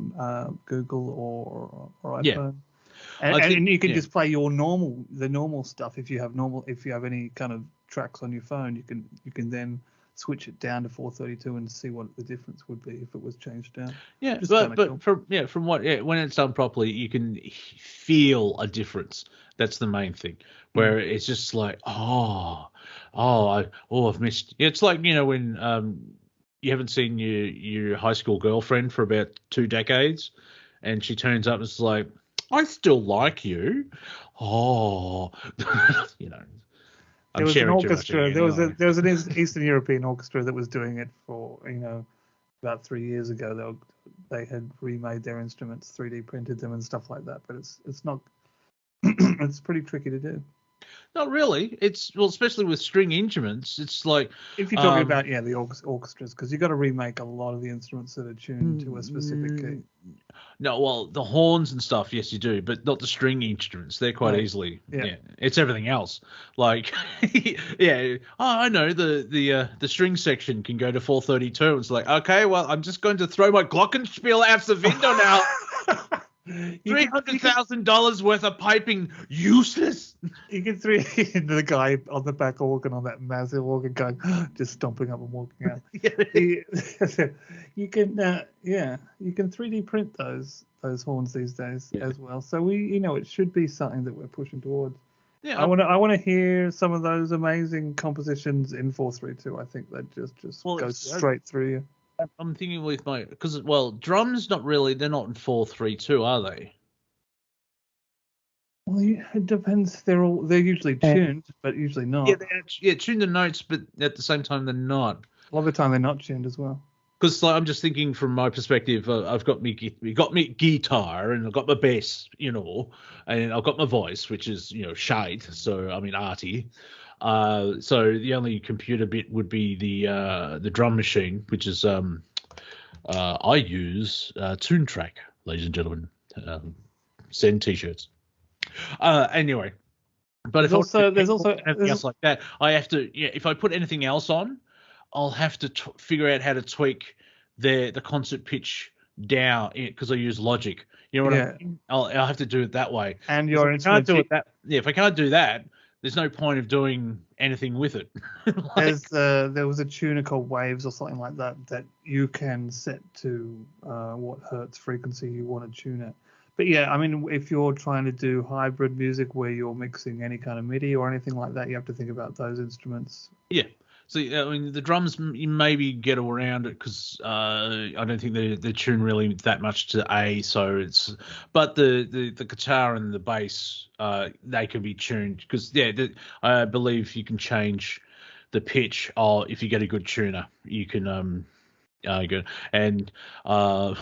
Google or iPhone. Yeah. And you can just play the normal stuff. If you have any kind of tracks on your phone, you can then switch it down to 432 and see what the difference would be if it was changed down. Yeah, but cool. From when it's done properly, you can feel a difference. That's the main thing. Where it's just like, I've missed. It's like, when you haven't seen your high school girlfriend for about 2 decades, and she turns up and it's like, I still like you. Oh, There was an orchestra. There was an Eastern European orchestra that was doing it for about 3 years ago. They had remade their instruments, 3D printed them and stuff like that. But it's not. It's pretty tricky to do. Not really. Especially with string instruments. It's like if you're talking about the orchestras, because you've got to remake a lot of the instruments that are tuned to a specific key. No, well, the horns and stuff, yes, you do, but not the string instruments. They're quite easily. Yeah, it's everything else. Like, I know the string section can go to 432. It's like, okay, well, I'm just going to throw my glockenspiel out the window now. $300,000 worth of piping useless. You can see the guy on the back organ on that massive organ going, just stomping up and walking out. You can 3D print those horns these days as well. So it should be something that we're pushing towards. Yeah, I want to hear some of those amazing compositions in 432. I think that just goes straight through you. I'm thinking with drums they're not in 432, are they? Well, it depends. They're usually tuned, but usually not. Yeah, tuned the notes, but at the same time they're not. A lot of the time they're not tuned as well. Because I'm just thinking from my perspective, I've got me guitar and I've got my bass, and I've got my voice, which is shade. So I mean arty. So the only computer bit would be the drum machine, which is I use TuneTrack, ladies and gentlemen. Send t-shirts. Anyway, but there's also anything else like that, I have to. Yeah, if I put anything else on, I'll have to figure out how to tweak the concert pitch down because I use Logic. You know what I mean? I'll have to do it that way. And your instrument. If I can't do that, there's no point of doing anything with it. There was a tuner called Waves or something like that you can set to what hertz frequency you want to tune it. But yeah, I mean, if you're trying to do hybrid music where you're mixing any kind of MIDI or anything like that, you have to think about those instruments. Yeah. So, I mean, the drums, you maybe get around it because I don't think they're tuned really that much to A. So but the guitar and the bass, they can be tuned because, I believe you can change the pitch. If you get a good tuner, you can good. And I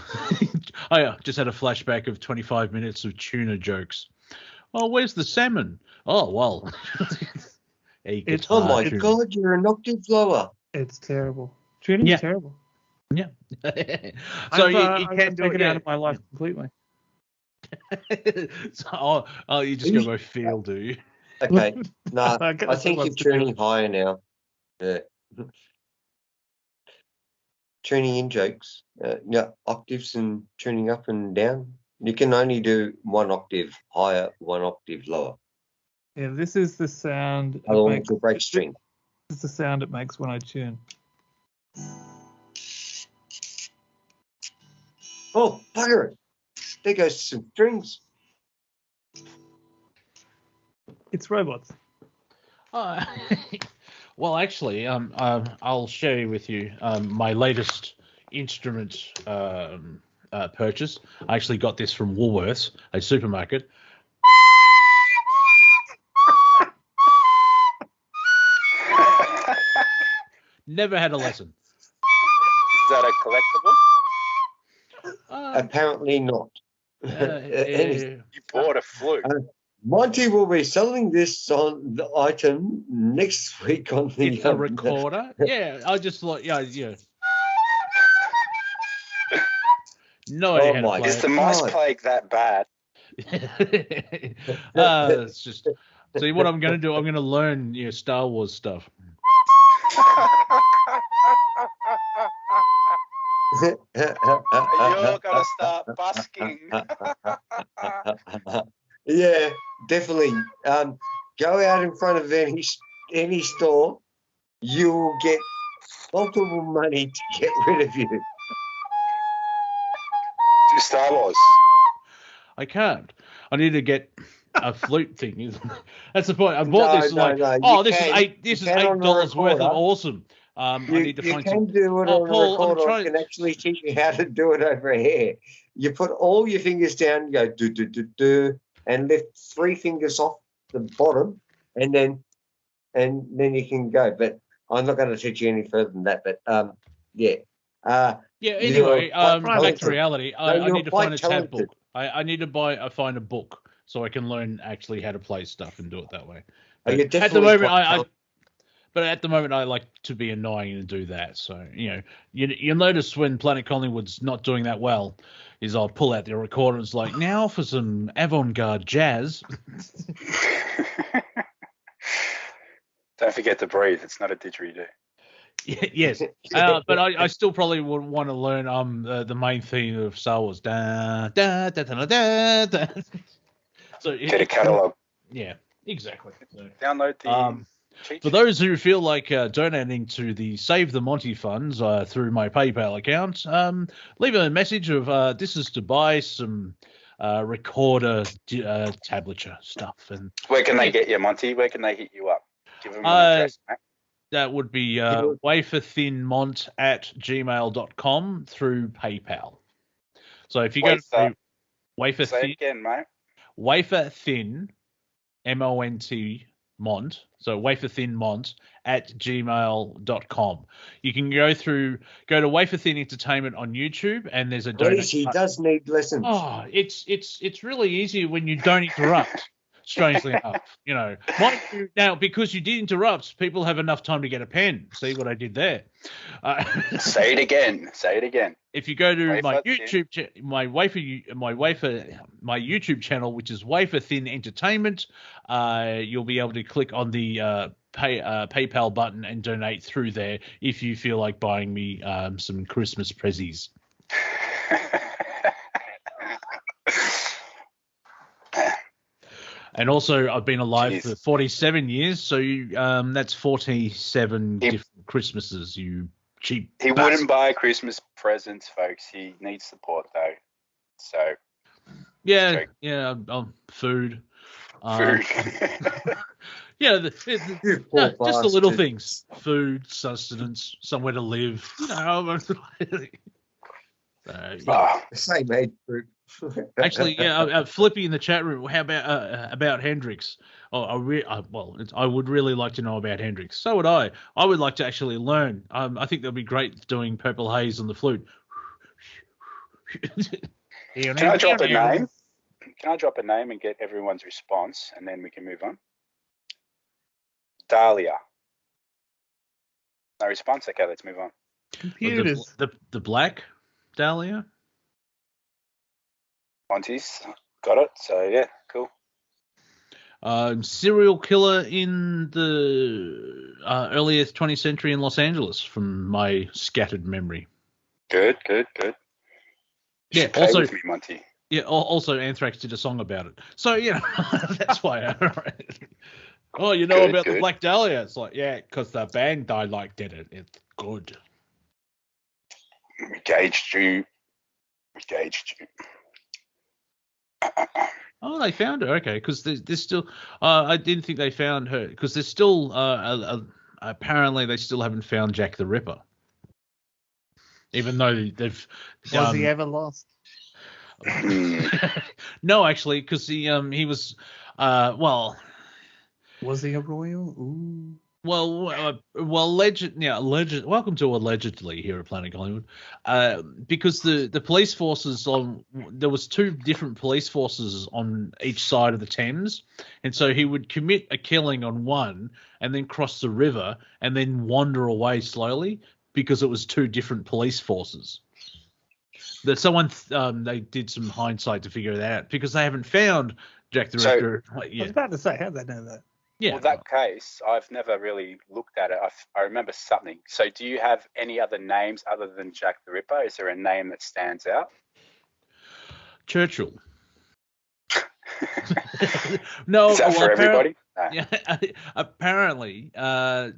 just had a flashback of 25 minutes of tuner jokes. Oh, where's the salmon? Oh, well. Oh my God, you're an octave lower. It's terrible. Tuning is terrible. Yeah. So you can do it out of my life completely. So, you just go by feel, do you? Okay. No, I think you're tuning higher now. Yeah. tuning in jokes, octaves and tuning up and down. You can only do one octave higher, one octave lower. Yeah, this is the sound. Otherwise, you'll break string. This is the sound it makes when I tune. Oh, bugger it. There goes some strings. It's robots. Well, actually, I'll share with you my latest instrument purchase. I actually got this from Woolworths, a supermarket. Never had a lesson. Is that a collectible? Apparently not. You bought a flute. Monty will be selling this on the item next week on the. It's a recorder. Yeah, I just thought, yeah. No idea how to play Is the mice plague that bad? It's just. See, what I'm going to do, I'm going to learn Star Wars stuff. You're gonna start busking. Yeah, definitely. Go out in front of any store. You will get multiple money to get rid of you. Do Star Wars. I can't. I need to get a flute thing. That's the point. I bought this this is $8 worth of awesome. I need to find some. You can do it on a recorder. I can actually teach you how to do it over here. You put all your fingers down, you go do do do do, and lift 3 fingers off the bottom, and then you can go. But I'm not going to teach you any further than that. But yeah. Anyway, back to reality. I need to find a tab book. I need to find a book so I can learn actually how to play stuff and do it that way. But at the moment, But at the moment, I like to be annoying and do that. So, you'll notice when Planet Collingwood's not doing that well, is I'll pull out the recorder and it's like, now for some avant-garde jazz. Don't forget to breathe. It's not a didgeridoo. Yes. But I still probably would want to learn the main theme of Star Wars. Da, da, da, da, da, da. So get a catalogue. Yeah, exactly. So, download the... For those who feel like donating to the Save the Monty funds through my PayPal account, leave a message of this is to buy some recorder tablature stuff. And where can they get you, Monty? Where can they hit you up? Give them an address, mate. That would be waferthinmont@gmail.com through PayPal. So if you go to waferthin, say it again, mate. Waferthin, MONT. Mont, so waferthinmont@gmail.com. You can go to Wafer Thin Entertainment on YouTube, and there's a donate. He does need lessons. Oh, it's really easy when you don't interrupt. Strangely enough, now because you did interrupt, people have enough time to get a pen. See what I did there? Say it again. If you go to my YouTube, my YouTube channel, which is Wafer Thin Entertainment, you'll be able to click on the PayPal button and donate through there if you feel like buying me some Christmas prezzies. And also, I've been alive for 47 years, so that's 47 different Christmases, you cheap He bastard. Wouldn't buy Christmas presents, folks. He needs support, though. So... Yeah, food. Food. Just the little things. Food, sustenance, somewhere to live. Same age group. Actually, Flippy in the chat room. How about Hendrix? I would really like to know about Hendrix. So would I. I would like to actually learn. I think that'd be great doing Purple Haze on the flute. Can I drop a name? Can I drop a name and get everyone's response, and then we can move on? Dahlia. No response. Okay, let's move on. Computers. The black Dahlia. Monty's got it. So yeah, cool. Serial killer in the earlier 20th century in Los Angeles, from my scattered memory. Good. Yeah, play also with me, Monty. Yeah, also Anthrax did a song about it. So, that's why. Oh, about the Black Dahlia? It's like, yeah, because the band I like did it. It's good. We gauged you. Oh, they found her. Okay, because there's still. I didn't think they found her because there's still. Apparently, they still haven't found Jack the Ripper, even though they've. Was he ever lost? No, actually, because he was. Was he a royal? Ooh. Well, alleged. Welcome to allegedly here at Planet Collingwood, because the police forces there was two different police forces on each side of the Thames, and so he would commit a killing on one and then cross the river and then wander away slowly because it was two different police forces. That someone they did some hindsight to figure that out because they haven't found Jack the Ripper. I was about to say, how'd they know that? Yeah. Well, that case, I've never really looked at it. I remember something. So do you have any other names other than Jack the Ripper? Is there a name that stands out? Churchill. No, is that for everybody? No. Yeah, apparently,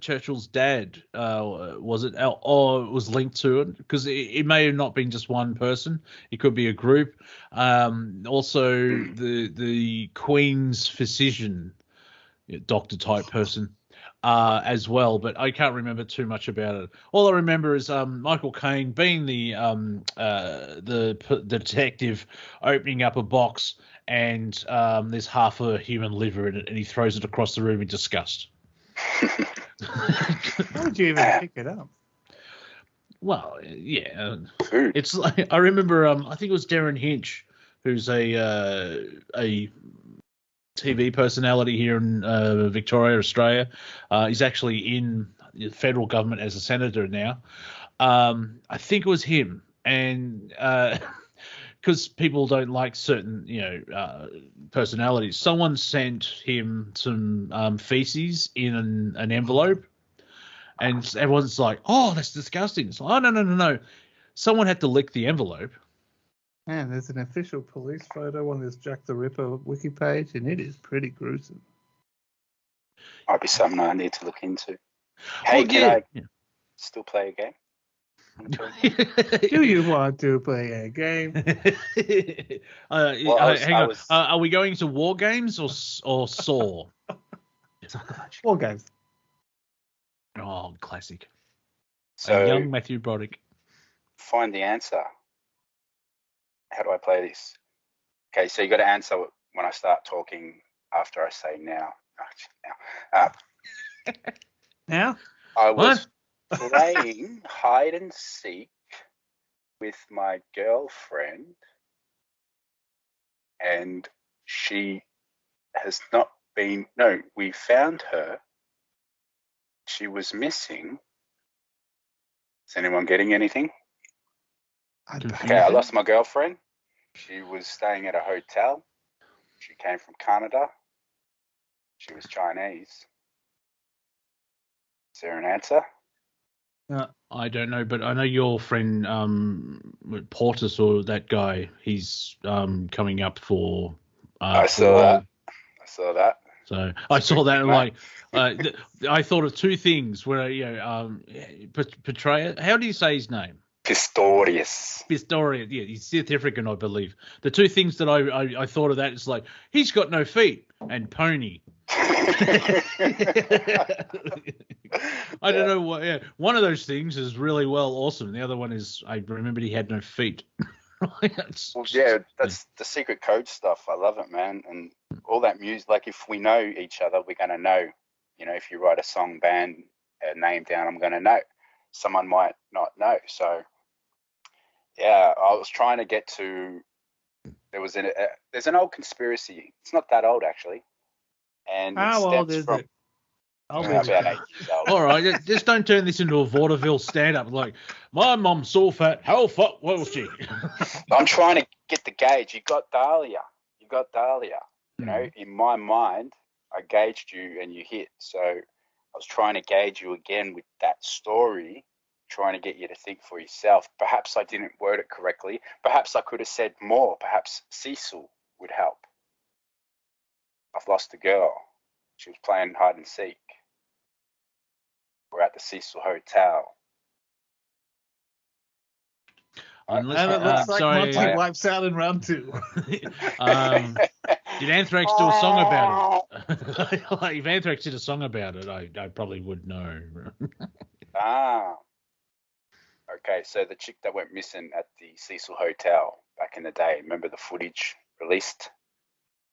Churchill's dad was it, or was linked to it because it may have not been just one person. It could be a group. Also, the Queen's physician, doctor type person, as well. But I can't remember too much about it. All I remember is Michael Caine being the detective, opening up a box. And there's half a human liver in it, and he throws it across the room in disgust. How would you even pick it up? Well, yeah, it's like I remember. I think it was Darren Hinch, who's a TV personality here in Victoria, Australia. He's actually in the federal government as a senator now. I think it was him, and. Because people don't like certain, personalities. Someone sent him some feces in an envelope, and everyone's like, "Oh, that's disgusting." It's like, "Oh, no. Someone had to lick the envelope." Man, there's an official police photo on this Jack the Ripper wiki page, and it is pretty gruesome. Might be something I need to look into. Hey, can I still play a game? Do you want to play a game? Hang on. Are we going to war games or Saw? War games. Oh, classic. So young Matthew Broderick. Find the answer. How do I play this? Okay, so you got to answer when I start talking after I say now. Now? I was playing hide and seek with my girlfriend, and she has not been. No, we found her. She was missing. Is anyone getting anything? Okay, I lost my girlfriend. She was staying at a hotel. She came from Canada. She was Chinese. Is there an answer? I don't know, but I know your friend Portis, or that guy. He's coming up for. I saw that. So I saw that, and like, I thought of two things. Where Petraeus. How do you say his name? Pistorius. Yeah, he's South African, I believe. The two things that I thought of that is like, he's got no feet, and pony. I don't know what. Yeah, one of those things is really awesome. The other one is I remembered he had no feet. That's the secret code stuff. I love it, man, and all that music. Like, if we know each other, we're gonna know. If you write a song, band, a name down, I'm gonna know. Someone might not know. So, yeah, I was trying to get to. There's an old conspiracy. It's not that old, actually. And how old is it? About 8 years old. All right, just don't turn this into a vaudeville stand-up. Like, my mum's so fat. How fat was she? I'm trying to get the gauge. You got Dahlia. In my mind, I gauged you and you hit. So I was trying to gauge you again with that story, trying to get you to think for yourself. Perhaps I didn't word it correctly. Perhaps I could have said more. Perhaps Cecil would help. I've lost a girl. She was playing hide and seek. We're at the Cecil Hotel. And it looks like Monty wipes out in round 2. Did Anthrax do a song about it? Like, if Anthrax did a song about it, I probably would know. Okay, so the chick that went missing at the Cecil Hotel back in the day, remember the footage released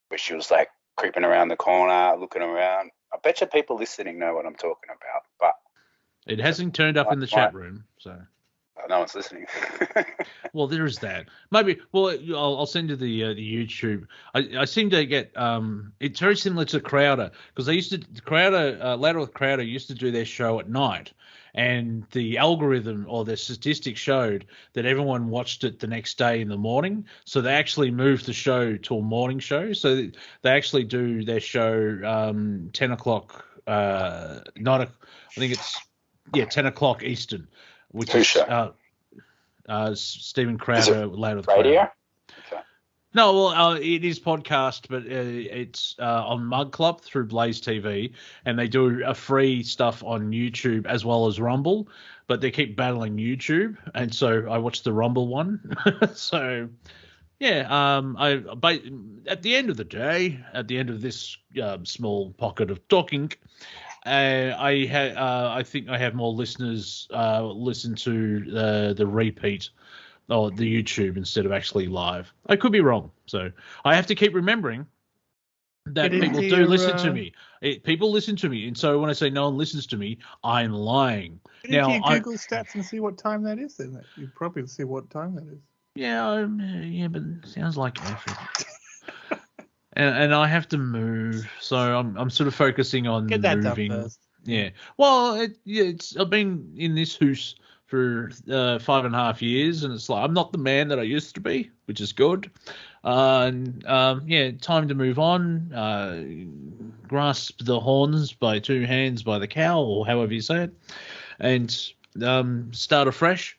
where she was like creeping around the corner, looking around? I bet you people listening know what I'm talking about, but it hasn't turned up in the chat room, so no one's listening. Well, there is that. Maybe. Well, I'll send you the YouTube. I seem to get it's very similar to Crowder, because they used to Louder with Crowder used to do their show at night, and the algorithm or the statistics showed that everyone watched it the next day in the morning. So they actually moved the show to a morning show. So they actually do their show 10 o'clock. I think it's 10 o'clock Eastern. Which is Stephen Crowder, Louder with radio? Crowder. Okay. No, well, it is podcast, but it's on Mug Club through Blaze TV, and they do a free stuff on YouTube as well as Rumble, but they keep battling YouTube, and so I watched the Rumble one. So, yeah, at the end of the day, at the end of this small pocket of talking, I think I have more listeners listen to the repeat or the YouTube instead of actually live. I could be wrong, so I have to keep remembering that people do listen to me. People listen to me, and so when I say no one listens to me, I'm lying. Now, you Google stats and see what time that is. Then you probably see what time that is. Yeah, but it sounds like effort. And I have to move, so I'm sort of focusing on get that moving. Done first. Yeah. Well, I've been in this house for 5.5 years, and it's like I'm not the man that I used to be, which is good. Time to move on. Grasp the horns by 2 hands by the cow, or however you say it, and start afresh.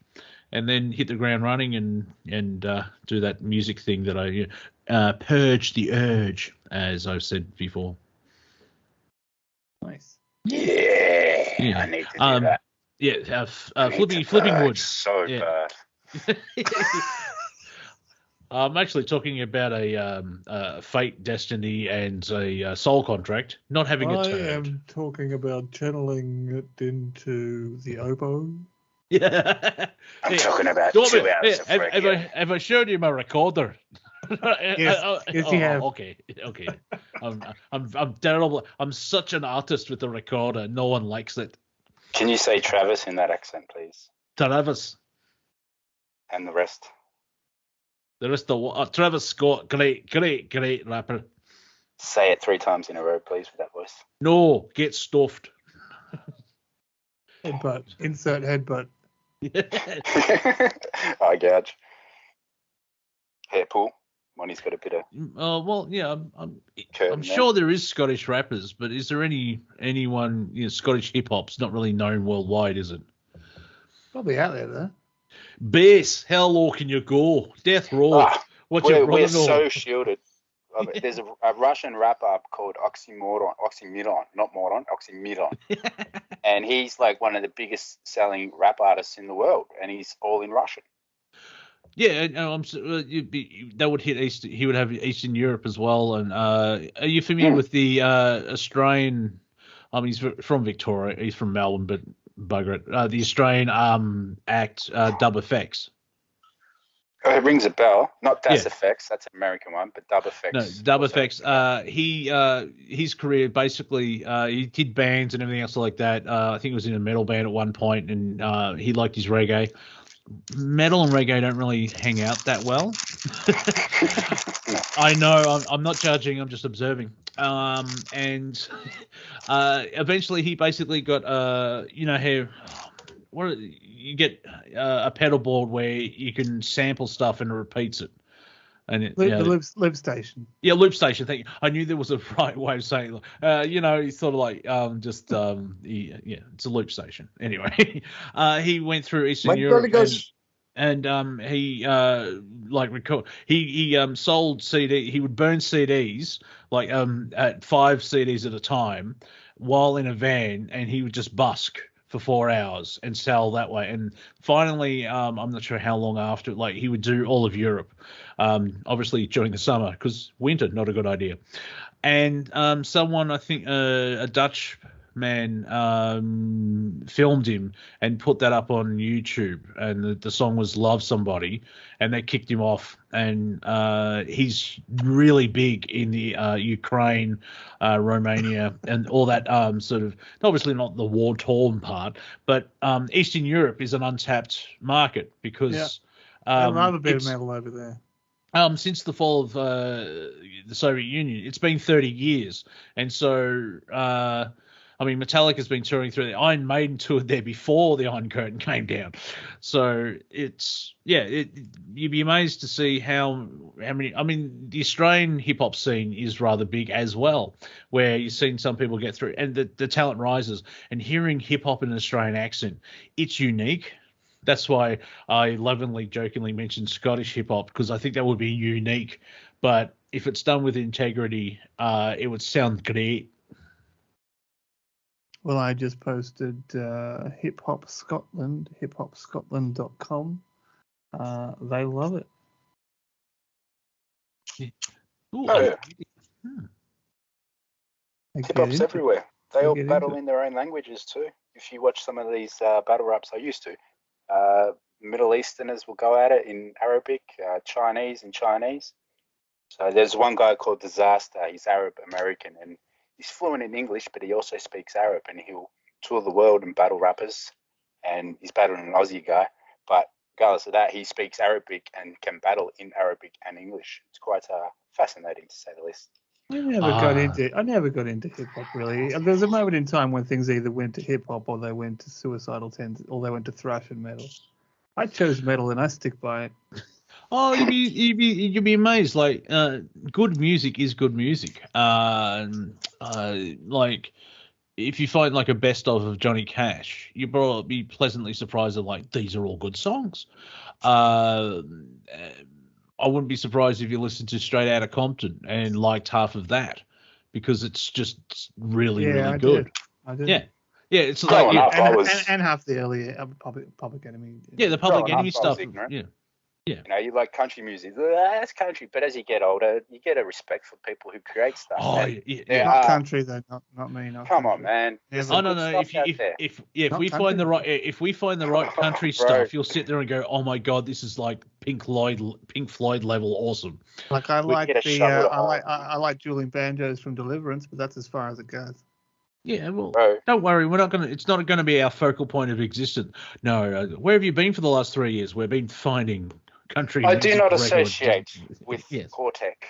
And then hit the ground running and do that music thing that I purge the urge, as I've said before. Nice. Yeah. I need to do that. Yeah, flipping wood. So bad. I'm actually talking about a fate, destiny, and a soul contract. Not having a turd. I am talking about channeling it into the oboe. Yeah. I'm talking about 2 hours of have I showed you my recorder? Yes, you have. Okay. I'm terrible. I'm such an artist with the recorder. No one likes it. Can you say Travis in that accent, please? Travis. And the rest? The rest of Travis Scott, great rapper. Say it 3 times in a row, please, with that voice. No, get stuffed. Headbutt. Insert headbutt. I gouge. Hair pull. Money's got a bit of. Well, yeah, I'm sure there is Scottish rappers, but is there anyone Scottish hip hop's not really known worldwide, is it? Probably out there though. Bass, how low can you go? Death Row. We're so shielded. There's a Russian rapper called Oxymoron, and he's like one of the biggest selling rap artists in the world, and he's all in Russian. Yeah, that would hit East. He would have Eastern Europe as well. And are you familiar with the Australian? He's from Victoria. He's from Melbourne, but bugger it. The Australian act Dub Effects. It rings a bell. Not Das Effects, that's an American one, but Dub Effects. No, Dub Effects. His career basically, he did bands and everything else like that. I think he was in a metal band at one point, and he liked his reggae. Metal and reggae don't really hang out that well. I know. I'm not judging. I'm just observing. And eventually, he basically got you get a pedal board where you can sample stuff and it repeats it. And it, the loop station. Yeah, loop station. Thank you. I knew there was a right way of saying, he's sort of like it's a loop station. Anyway, he went through Eastern Europe and he sold CD. He would burn CDs at 5 CDs at a time while in a van, and he would just busk for 4 hours and sell that way. And finally, I'm not sure how long after, he would do all of Europe, obviously during the summer, because winter, not a good idea. And someone, I think a Dutch man, filmed him and put that up on YouTube, and the song was Love Somebody, and they kicked him off. And he's really big in the Ukraine, Romania, and all that sort of, obviously not the war-torn part, but Eastern Europe is an untapped market because I love a bit of metal over there. Since the fall of the Soviet Union, it's been 30 years. And so, Metallica's been touring through there. Iron Maiden toured there before the Iron Curtain came down. So you'd be amazed to see how many. The Australian hip hop scene is rather big as well, where you've seen some people get through, and the talent rises. And hearing hip hop in an Australian accent, it's unique. That's why I lovingly, jokingly mentioned Scottish hip hop, because I think that would be unique. But if it's done with integrity, it would sound great. Well, I just posted Hip Hop Scotland, hiphopscotland.com. They love it. Yeah. Hip hop's everywhere. They all battle in their own languages too. If you watch some of these battle raps, I used to. Middle Easterners will go at it in Arabic, Chinese in Chinese. So there's one guy called Disaster. He's Arab American, and he's fluent in English, but he also speaks Arab, and he'll tour the world and battle rappers. And he's battling an Aussie guy, but regardless of that, he speaks Arabic and can battle in Arabic and English. It's quite fascinating, to say the least. I never got into hip hop really. There was a moment in time when things either went to hip hop or they went to suicidal tendencies, or they went to thrash and metal. I chose metal and I stick by it. Oh, you'd be amazed. Good music is good music. If you find a best of Johnny Cash, you'll probably be pleasantly surprised that these are all good songs. I wouldn't be surprised if you listened to Straight Outta Compton and liked half of that, because it's just really good. I did. Yeah, it's and half the earlier Public Enemy. Yeah, the Public Enemy stuff. Yeah. You like country music. That's country, but as you get older, you get a respect for people who create stuff. Oh, not country though, not me. Come on, man. No. If we find the right country stuff, you'll sit there and go, "Oh my God, this is like Pink Floyd level awesome." I like dueling banjos from Deliverance, but that's as far as it goes. Yeah, well, don't worry. It's not going to be our focal point of existence. No, where have you been for the last 3 years? We've been finding country. I do not associate with Cortek.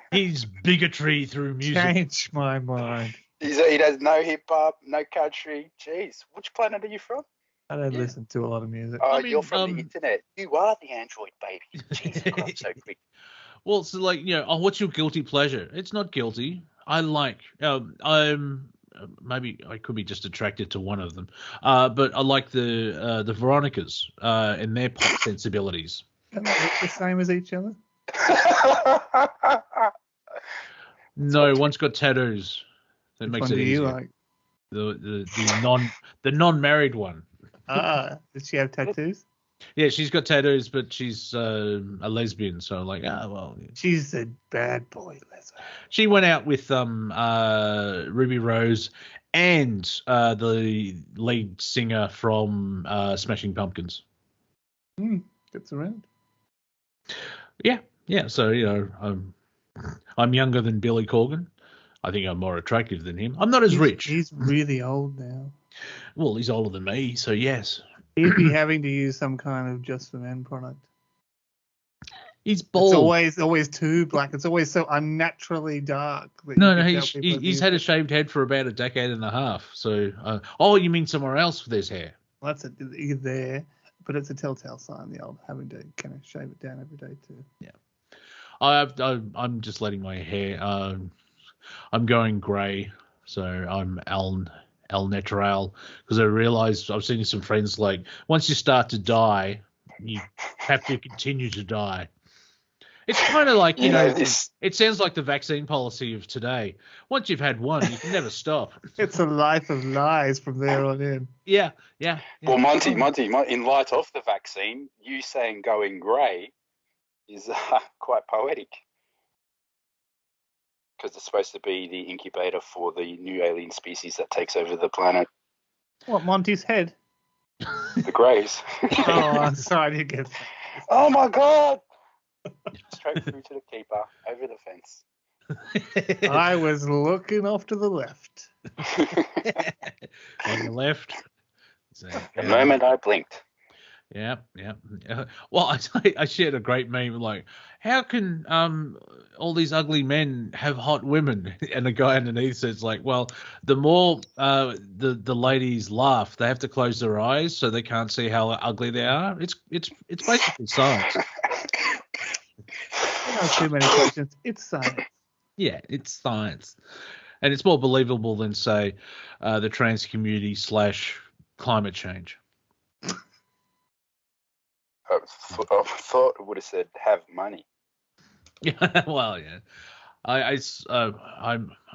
He's bigotry through music. Change my mind. He does no hip hop, no country. Jeez, which planet are you from? I don't listen to a lot of music. Oh, you're from the internet. You are the Android baby. Jeez, God, so quick. Well, so what's your guilty pleasure? It's not guilty. I like. Maybe I could be just attracted to one of them, but I like the Veronicas and their pop sensibilities. Are they the same as each other? No, one's got tattoos. That makes it easier. Like? The non-married one. Does she have tattoos? Yeah, she's got tattoos, but she's a lesbian, so she's a bad boy lesbian. She went out with Ruby Rose and the lead singer from Smashing Pumpkins. Gets around. Yeah. So I'm younger than Billy Corgan. I think I'm more attractive than him. I'm not as rich. He's really old now. Well, he's older than me, so yes. He'd be having to use some kind of Just for Men product. He's bald. It's always too black. It's always so unnaturally dark. No, he's had a shaved head for about a decade and a half. So, you mean somewhere else with his hair? Well, that's it. There. but it's a telltale sign. The old having to kind of shave it down every day too. Yeah. I'm just letting my hair. I'm going grey, so I'm al natural, because I realised I've seen some friends, like, once you start to die, you have to continue to die. It's kind of like, you know it sounds like the vaccine policy of today. Once you've had one, you can never stop. It's a life of lies from there on in. Yeah. Well, Monty, in light of the vaccine, you saying going grey is quite poetic, because it's supposed to be the incubator for the new alien species that takes over the planet. What, Monty's head? The Greys. Oh, I'm sorry, I didn't get that. Oh my God! Straight through to the keeper, over the fence. I was looking off to the left. On the left. So, the moment I blinked. Yeah. Well, I shared a great meme, like, how can all these ugly men have hot women? And the guy underneath says, like, well, the more the ladies laugh, they have to close their eyes so they can't see how ugly they are. It's basically science. Not too many questions. It's science. Yeah, it's science, and it's more believable than, say, the trans community / climate change. I thought it would have said have money. Yeah, well, yeah. I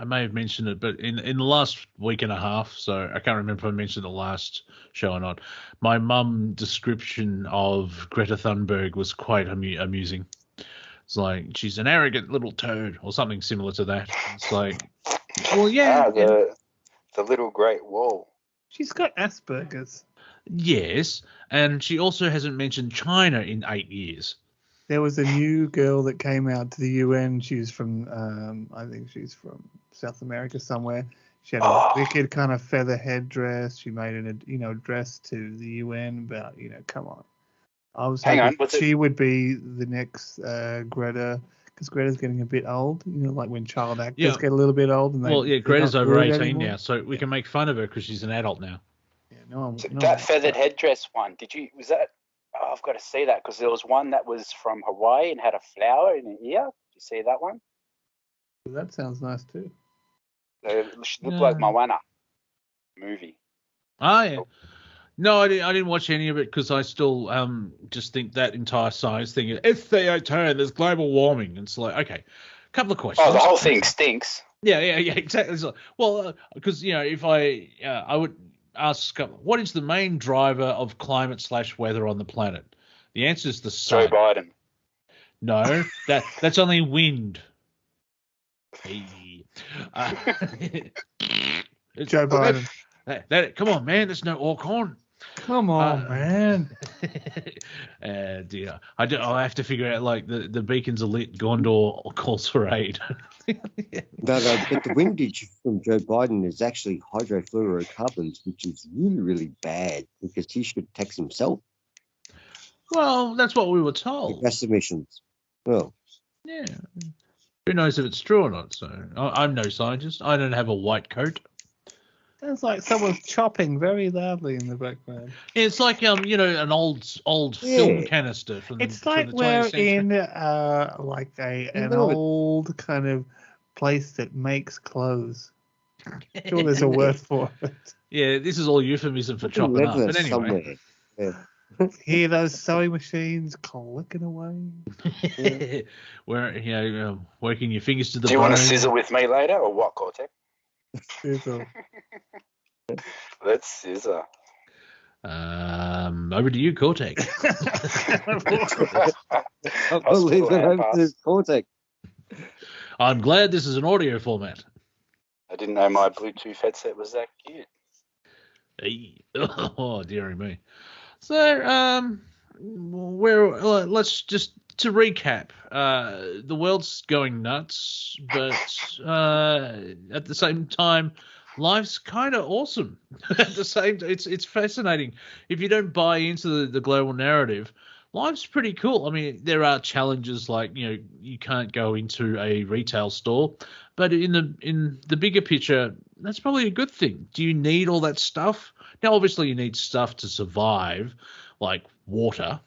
may have mentioned it, but in the last week and a half, so I can't remember if I mentioned the last show or not, my mum description of Greta Thunberg was quite amusing. It's like, she's an arrogant little toad, or something similar to that. It's like, well, yeah. The little Great Wall. She's got Asperger's. Yes, and she also hasn't mentioned China in 8 years. There was a new girl that came out to the UN. She's from, I think she's from South America somewhere. She had a wicked kind of feather headdress. She made an address to the UN about, come on. I was hoping she would be the next Greta, because Greta's getting a bit old. Like when child actors get a little bit old. And Greta's over 18 now, so we can make fun of her because she's an adult now. Yeah, that feathered headdress one. Was that? Oh, I've got to see that, because there was one that was from Hawaii and had a flower in the ear. Did you see that one? That sounds nice too. It looked like Moana movie. Oh yeah. No, I didn't watch any of it, because I still just think that entire science thing, if they turn, there's global warming. It's like, okay, a couple of questions. Oh, the whole thing stinks. Yeah, exactly. So, well, because if I would ask, what is the main driver of climate / weather on the planet? The answer is the sun. Joe Biden. No, that's only wind. Hey. Joe Biden. Come on, man. There's no Orcon. Come on, man. Dear. I have to figure out, like, the beacons are lit. Gondor calls for aid. No, but the windage from Joe Biden is actually hydrofluorocarbons, which is really, really bad, because he should tax himself. Well, that's what we were told. Gas emissions. Well. Yeah. Who knows if it's true or not? So I'm no scientist. I don't have a white coat. Sounds like someone's chopping very loudly in the background. It's like an old film canister from the 20th we're century. in an old kind of place that makes clothes. Sure, there's a word for it. Yeah, this is all euphemism for chopping up. But anyway, hear those sewing machines clicking away. Where working your fingers to the bone. Do you want to scissor with me later, or what, Cortek? Scissor. Let's scissor. Over to you, Cortek. I'll leave it over to Cortek. I'm glad this is an audio format. I didn't know my Bluetooth headset was that cute. Hey. Oh, dearie me. So, let's just, to recap, the world's going nuts, but at the same time, life's kind of awesome. At the same time, it's fascinating. If you don't buy into the global narrative, life's pretty cool. I mean, there are challenges like, you can't go into a retail store, but in the bigger picture, that's probably a good thing. Do you need all that stuff? Now, obviously, you need stuff to survive, like water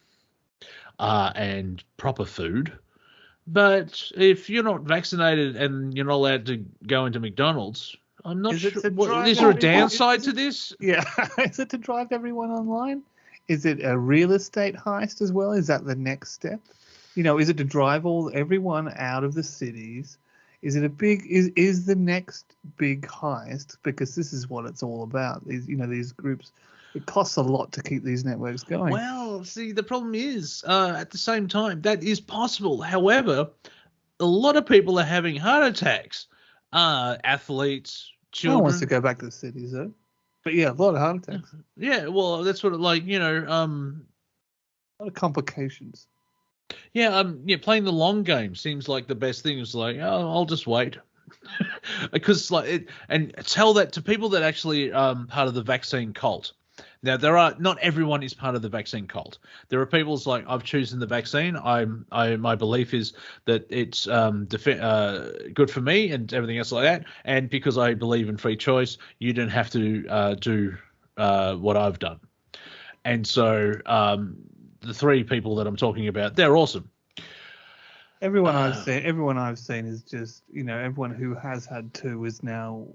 and proper food. But if you're not vaccinated and you're not allowed to go into McDonald's, I'm not sure. Is there a downside to this? Yeah. Is it to drive everyone online? Is it a real estate heist as well? Is that the next step? Is it to drive everyone out of the cities? Is it is the next big heist? Because this is what it's all about. These groups. It costs a lot to keep these networks going. Well, see, the problem is, at the same time, that is possible. However, a lot of people are having heart attacks. Athletes, children. No one wants to go back to the cities, though. But yeah, a lot of heart attacks. Yeah, well, that's what a lot of complications. Yeah, playing the long game seems like the best thing. It's like, oh, I'll just wait. Because and tell that to people that actually part of the vaccine cult. Now, not everyone is part of the vaccine cult. There are people like, I've chosen the vaccine. My belief is that it's good for me and everything else like that. And because I believe in free choice, you don't have to do what I've done. And so the three people that I'm talking about, they're awesome. Everyone I've seen is just, everyone who has had two is now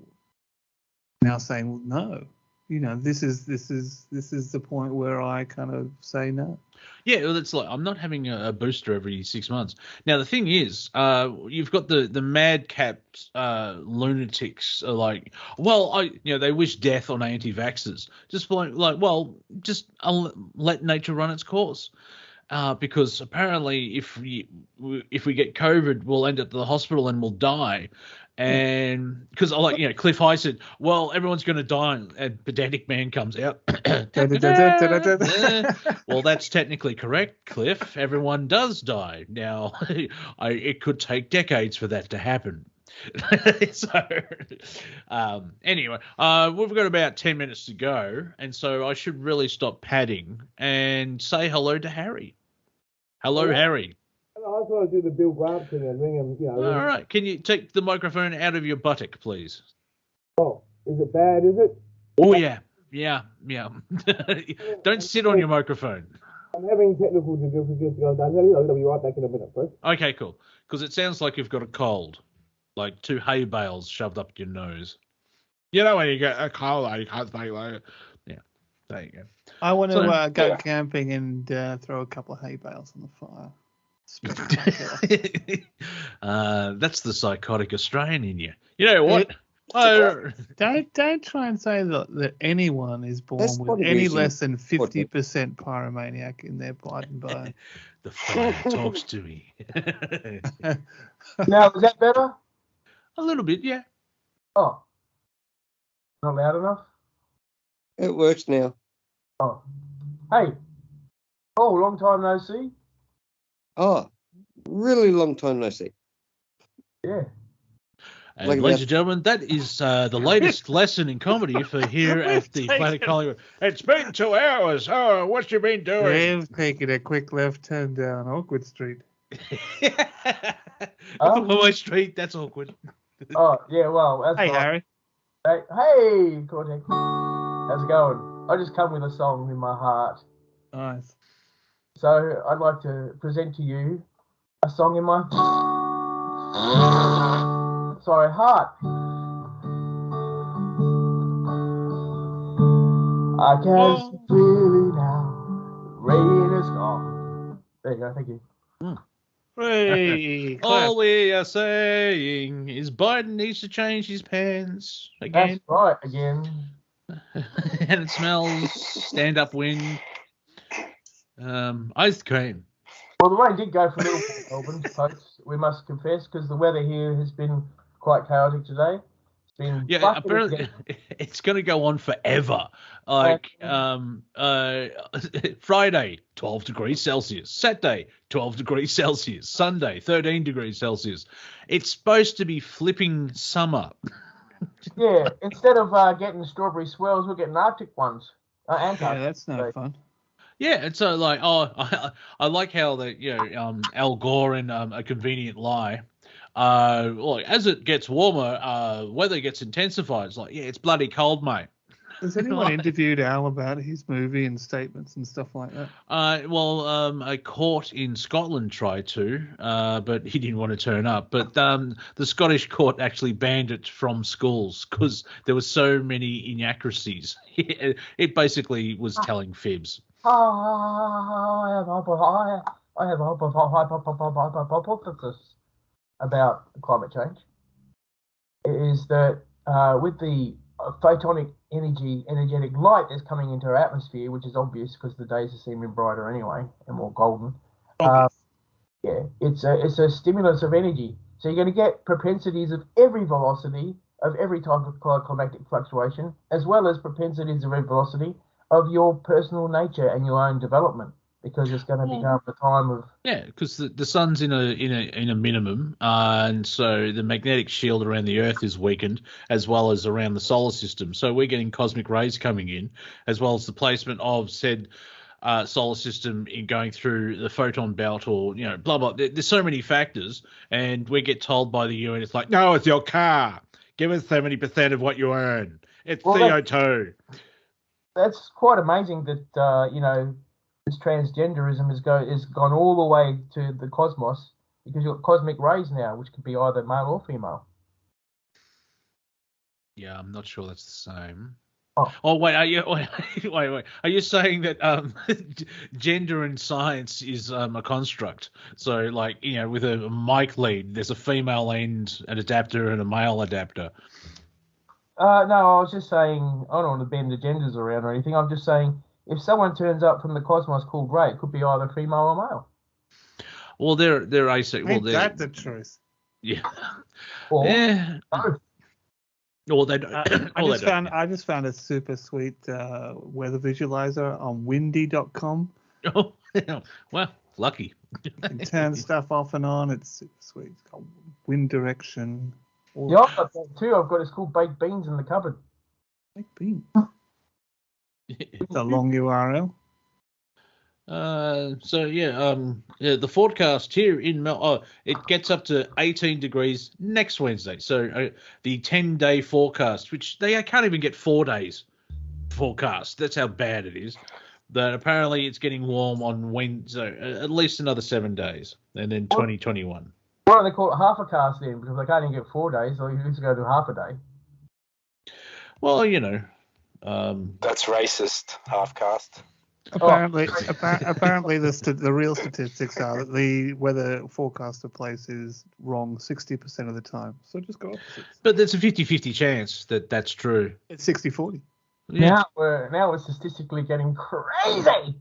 saying, well, no. This is the point where I kind of say no. Yeah, well, it's like I'm not having a booster every 6 months. Now the thing is, you've got the madcap lunatics are like, well, they wish death on anti-vaxxers. Just just let nature run its course. Because apparently, if we get COVID, we'll end up at the hospital and we'll die. And because Cliff High said, well, everyone's going to die, and Pedantic Man comes out. Well, that's technically correct, Cliff. Everyone does die. Now, it could take decades for that to happen. So, anyway, we've got about 10 minutes to go, and so I should really stop padding and say hello to Harry. Hello, Harry. I just want to do the Bill Grant thing and ring him, All right. Can you take the microphone out of your buttock, please? Oh, is it bad, is it? Oh, yeah. Yeah. Don't sit on your microphone. I'm having technical difficulties. I'll be right back in a minute, folks. Okay, cool. Because it sounds like you've got a cold. Like 2 hay bales shoved up your nose. When you get a cold, you can't speak like it. Yeah. There you go. I want to go camping and throw a couple of hay bales on the fire. That's the psychotic Australian in you. You know what? Don't try and say that anyone is born with any less than 50% pyromaniac in their blood and bone. The fire talks to me. Now, is that better? A little bit, yeah. Oh, not loud enough? It works now. Oh, hey. Oh, long time no see. Oh, really long time no see. Yeah. And ladies and gentlemen, that is the latest lesson in comedy for here at the Planet Collingwood. It's been 2 hours. Oh, what you been doing? We've taken a quick left turn down Awkward Street. My street, that's awkward. Oh, yeah, well, that's Hey, Harry. Hey, Cortek. How's it going? I just come with a song in my heart. Nice. So I'd like to present to you a song in my heart. I can feel it now. The rain is gone. There you go. Thank you. Hey, all we are saying is Biden needs to change his pants again. That's right, again. And it smells stand-up wind. Ice cream. Well, the rain did go for Melbourne, folks, we must confess, because the weather here has been quite chaotic today. It's been apparently it's going to go on forever. Like Friday, 12 degrees Celsius. Saturday, 12 degrees Celsius. Sunday, 13 degrees Celsius. It's supposed to be flipping summer. Yeah, instead of getting strawberry swirls, we're getting Arctic ones. Yeah, that's no fun. Yeah, and so I like how Al Gore in A Convenient Lie. As it gets warmer, weather gets intensified. It's like, yeah, it's bloody cold, mate. Has anyone interviewed Al about his movie and statements and stuff like that? A court in Scotland tried to, but he didn't want to turn up. But the Scottish court actually banned it from schools because there were so many inaccuracies. It basically was telling fibs. I have a hypothesis about climate change. It is that with the photonic energetic light that's coming into our atmosphere, which is obvious because the days are seeming brighter anyway and more golden. It's a stimulus of energy. So you're going to get propensities of every velocity, of every type of climatic fluctuation, as well as propensities of every velocity of your personal nature and your own development, because it's going to become the time of because the sun's in a minimum, and so the magnetic shield around the Earth is weakened, as well as around the solar system. So we're getting cosmic rays coming in, as well as the placement of said solar system in going through the photon belt, or blah blah. There's so many factors, and we get told by the UN, it's like, no, it's your car. Give us 70% of what you earn. It's CO2. That's quite amazing that this transgenderism has gone all the way to the cosmos, because you've got cosmic rays now, which could be either male or female. Yeah, I'm not sure that's the same. Oh, wait, are you saying that gender in science is a construct? So, like, with a mic lead, there's a female end, an adapter, and a male adapter. No, I was just saying, I don't want to bend the genders around or anything. I'm just saying, if someone turns up from the cosmos called Ray, it could be either female or male. Well, they're asexual. Ain't that the truth? Yeah. Or both. Or they don't. I just found a super sweet weather visualizer on windy.com. Oh, well, lucky. You can turn stuff off and on. It's super sweet. It's got wind direction. Yeah, I've got that too. I've got, it's called baked beans in the cupboard. Baked beans? It's a long URL. The forecast here in it gets up to 18 degrees next Wednesday. So the 10-day forecast, which they can't even get 4 days forecast. That's how bad it is. That apparently it's getting warm on Wednesday, at least another 7 days, and then 2021. Why don't they call it half a cast then? Because they can't even get 4 days, so you need to go to half a day. Well, that's racist, half cast. Apparently, the real statistics are that the weather forecaster place is wrong 60% of the time. So just go opposite. But there's a 50-50 chance that that's true. It's 60-40. Yeah. Now we're statistically getting crazy.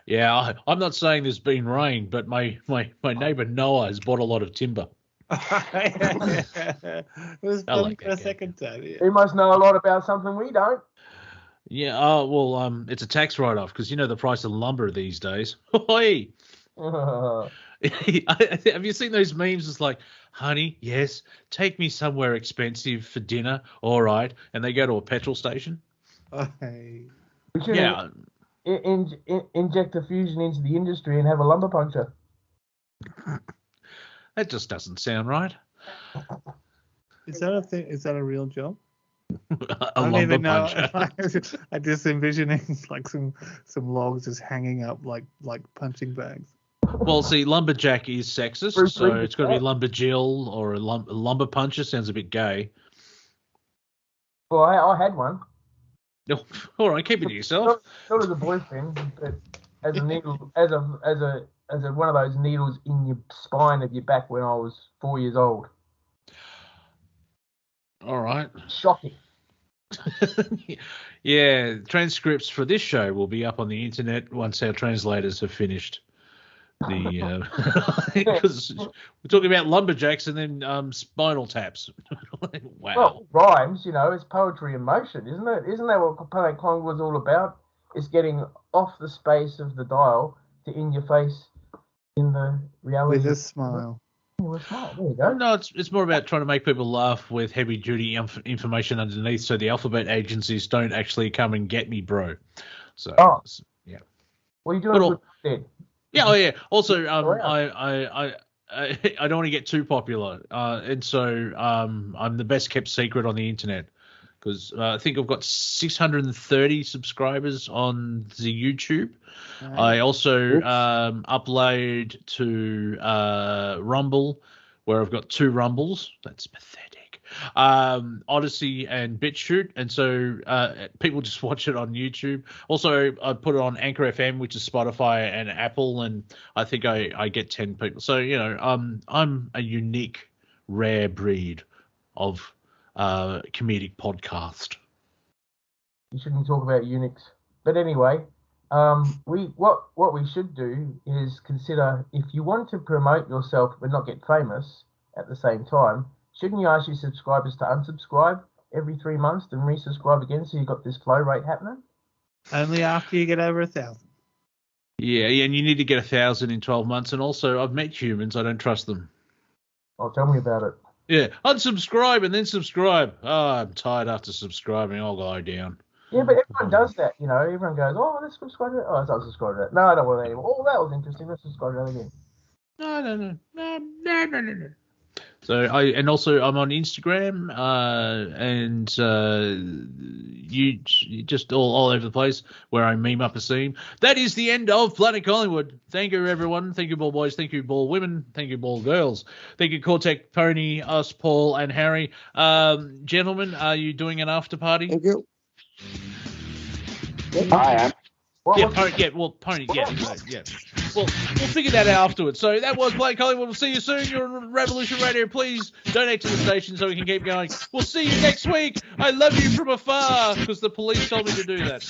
Yeah, I'm not saying there's been rain, but my neighbour Noah has bought a lot of timber. It was funny for a second time. Yeah. He must know a lot about something we don't. Yeah, it's a tax write-off because the price of lumber these days. Hey. Have you seen those memes? It's like, honey, yes, take me somewhere expensive for dinner. All right, and they go to a petrol station. Hey. Yeah. Inject a fusion into the industry and have a lumber puncture. That just doesn't sound right. Is that a thing? Is that a real job? A lumber puncher. I'm just envisioning like some logs just hanging up like punching bags. Well, see, lumberjack is sexist, so it's got to be lumberjill or a lumber puncher. Sounds a bit gay. Well, I had one. No, all right, keep it to yourself. Not as a boyfriend, but as a needle, as one of those needles in your spine of your back when I was 4 years old. All right. Shocking. Yeah, transcripts for this show will be up on the internet once our translators have finished. Because we're talking about lumberjacks and then spinal taps. Wow. Well, rhymes, it's poetry in motion, isn't it? Isn't that what Collingwood's all about? It's getting off the space of the dial to in your face in the reality. With a smile. With a smile. There you go. No, it's more about trying to make people laugh with heavy-duty information underneath, so the alphabet agencies don't actually come and get me, bro. So, yeah. What are you doing with that? Yeah, oh yeah. Also, I don't want to get too popular, and so I'm the best kept secret on the internet because I think I've got 630 subscribers on the YouTube. I also upload to Rumble, where I've got 2 Rumbles. That's pathetic. Odyssey and BitChute, and so people just watch it on YouTube. Also, I put it on Anchor FM, which is Spotify and Apple, and I think I get 10 people. So, you know, I'm a unique, rare breed of comedic podcast. You shouldn't talk about Unix, but anyway, what we should do is consider, if you want to promote yourself but not get famous at the same time, shouldn't you ask your subscribers to unsubscribe every 3 months and resubscribe again, so you've got this flow rate happening? Only after you get over 1,000. Yeah, and you need to get 1,000 in 12 months. And also, I've met humans. I don't trust them. Oh, tell me about it. Yeah, unsubscribe and then subscribe. Oh, I'm tired after subscribing. I'll go down. Yeah, but everyone does that, you know. Everyone goes, oh, let's subscribe to that. Oh, let's unsubscribe to that. No, I don't want that anymore. Oh, that was interesting. Let's subscribe to that again. No. So I'm on Instagram and you just all over the place where I meme up a scene. That is the end of Planet Collingwood. Thank you, everyone. Thank you, ball boys. Thank you, ball women. Thank you, ball girls. Thank you, Cortek, Pony, us, Paul, and Harry. Gentlemen, are you doing an after party? Thank you. I am. Yeah, Pony, yeah. Well, we'll figure that out afterwards. So that was Planet Collingwood. We'll see you soon. You're on Revolution Radio. Please donate to the station so we can keep going. We'll see you next week. I love you from afar because the police told me to do that.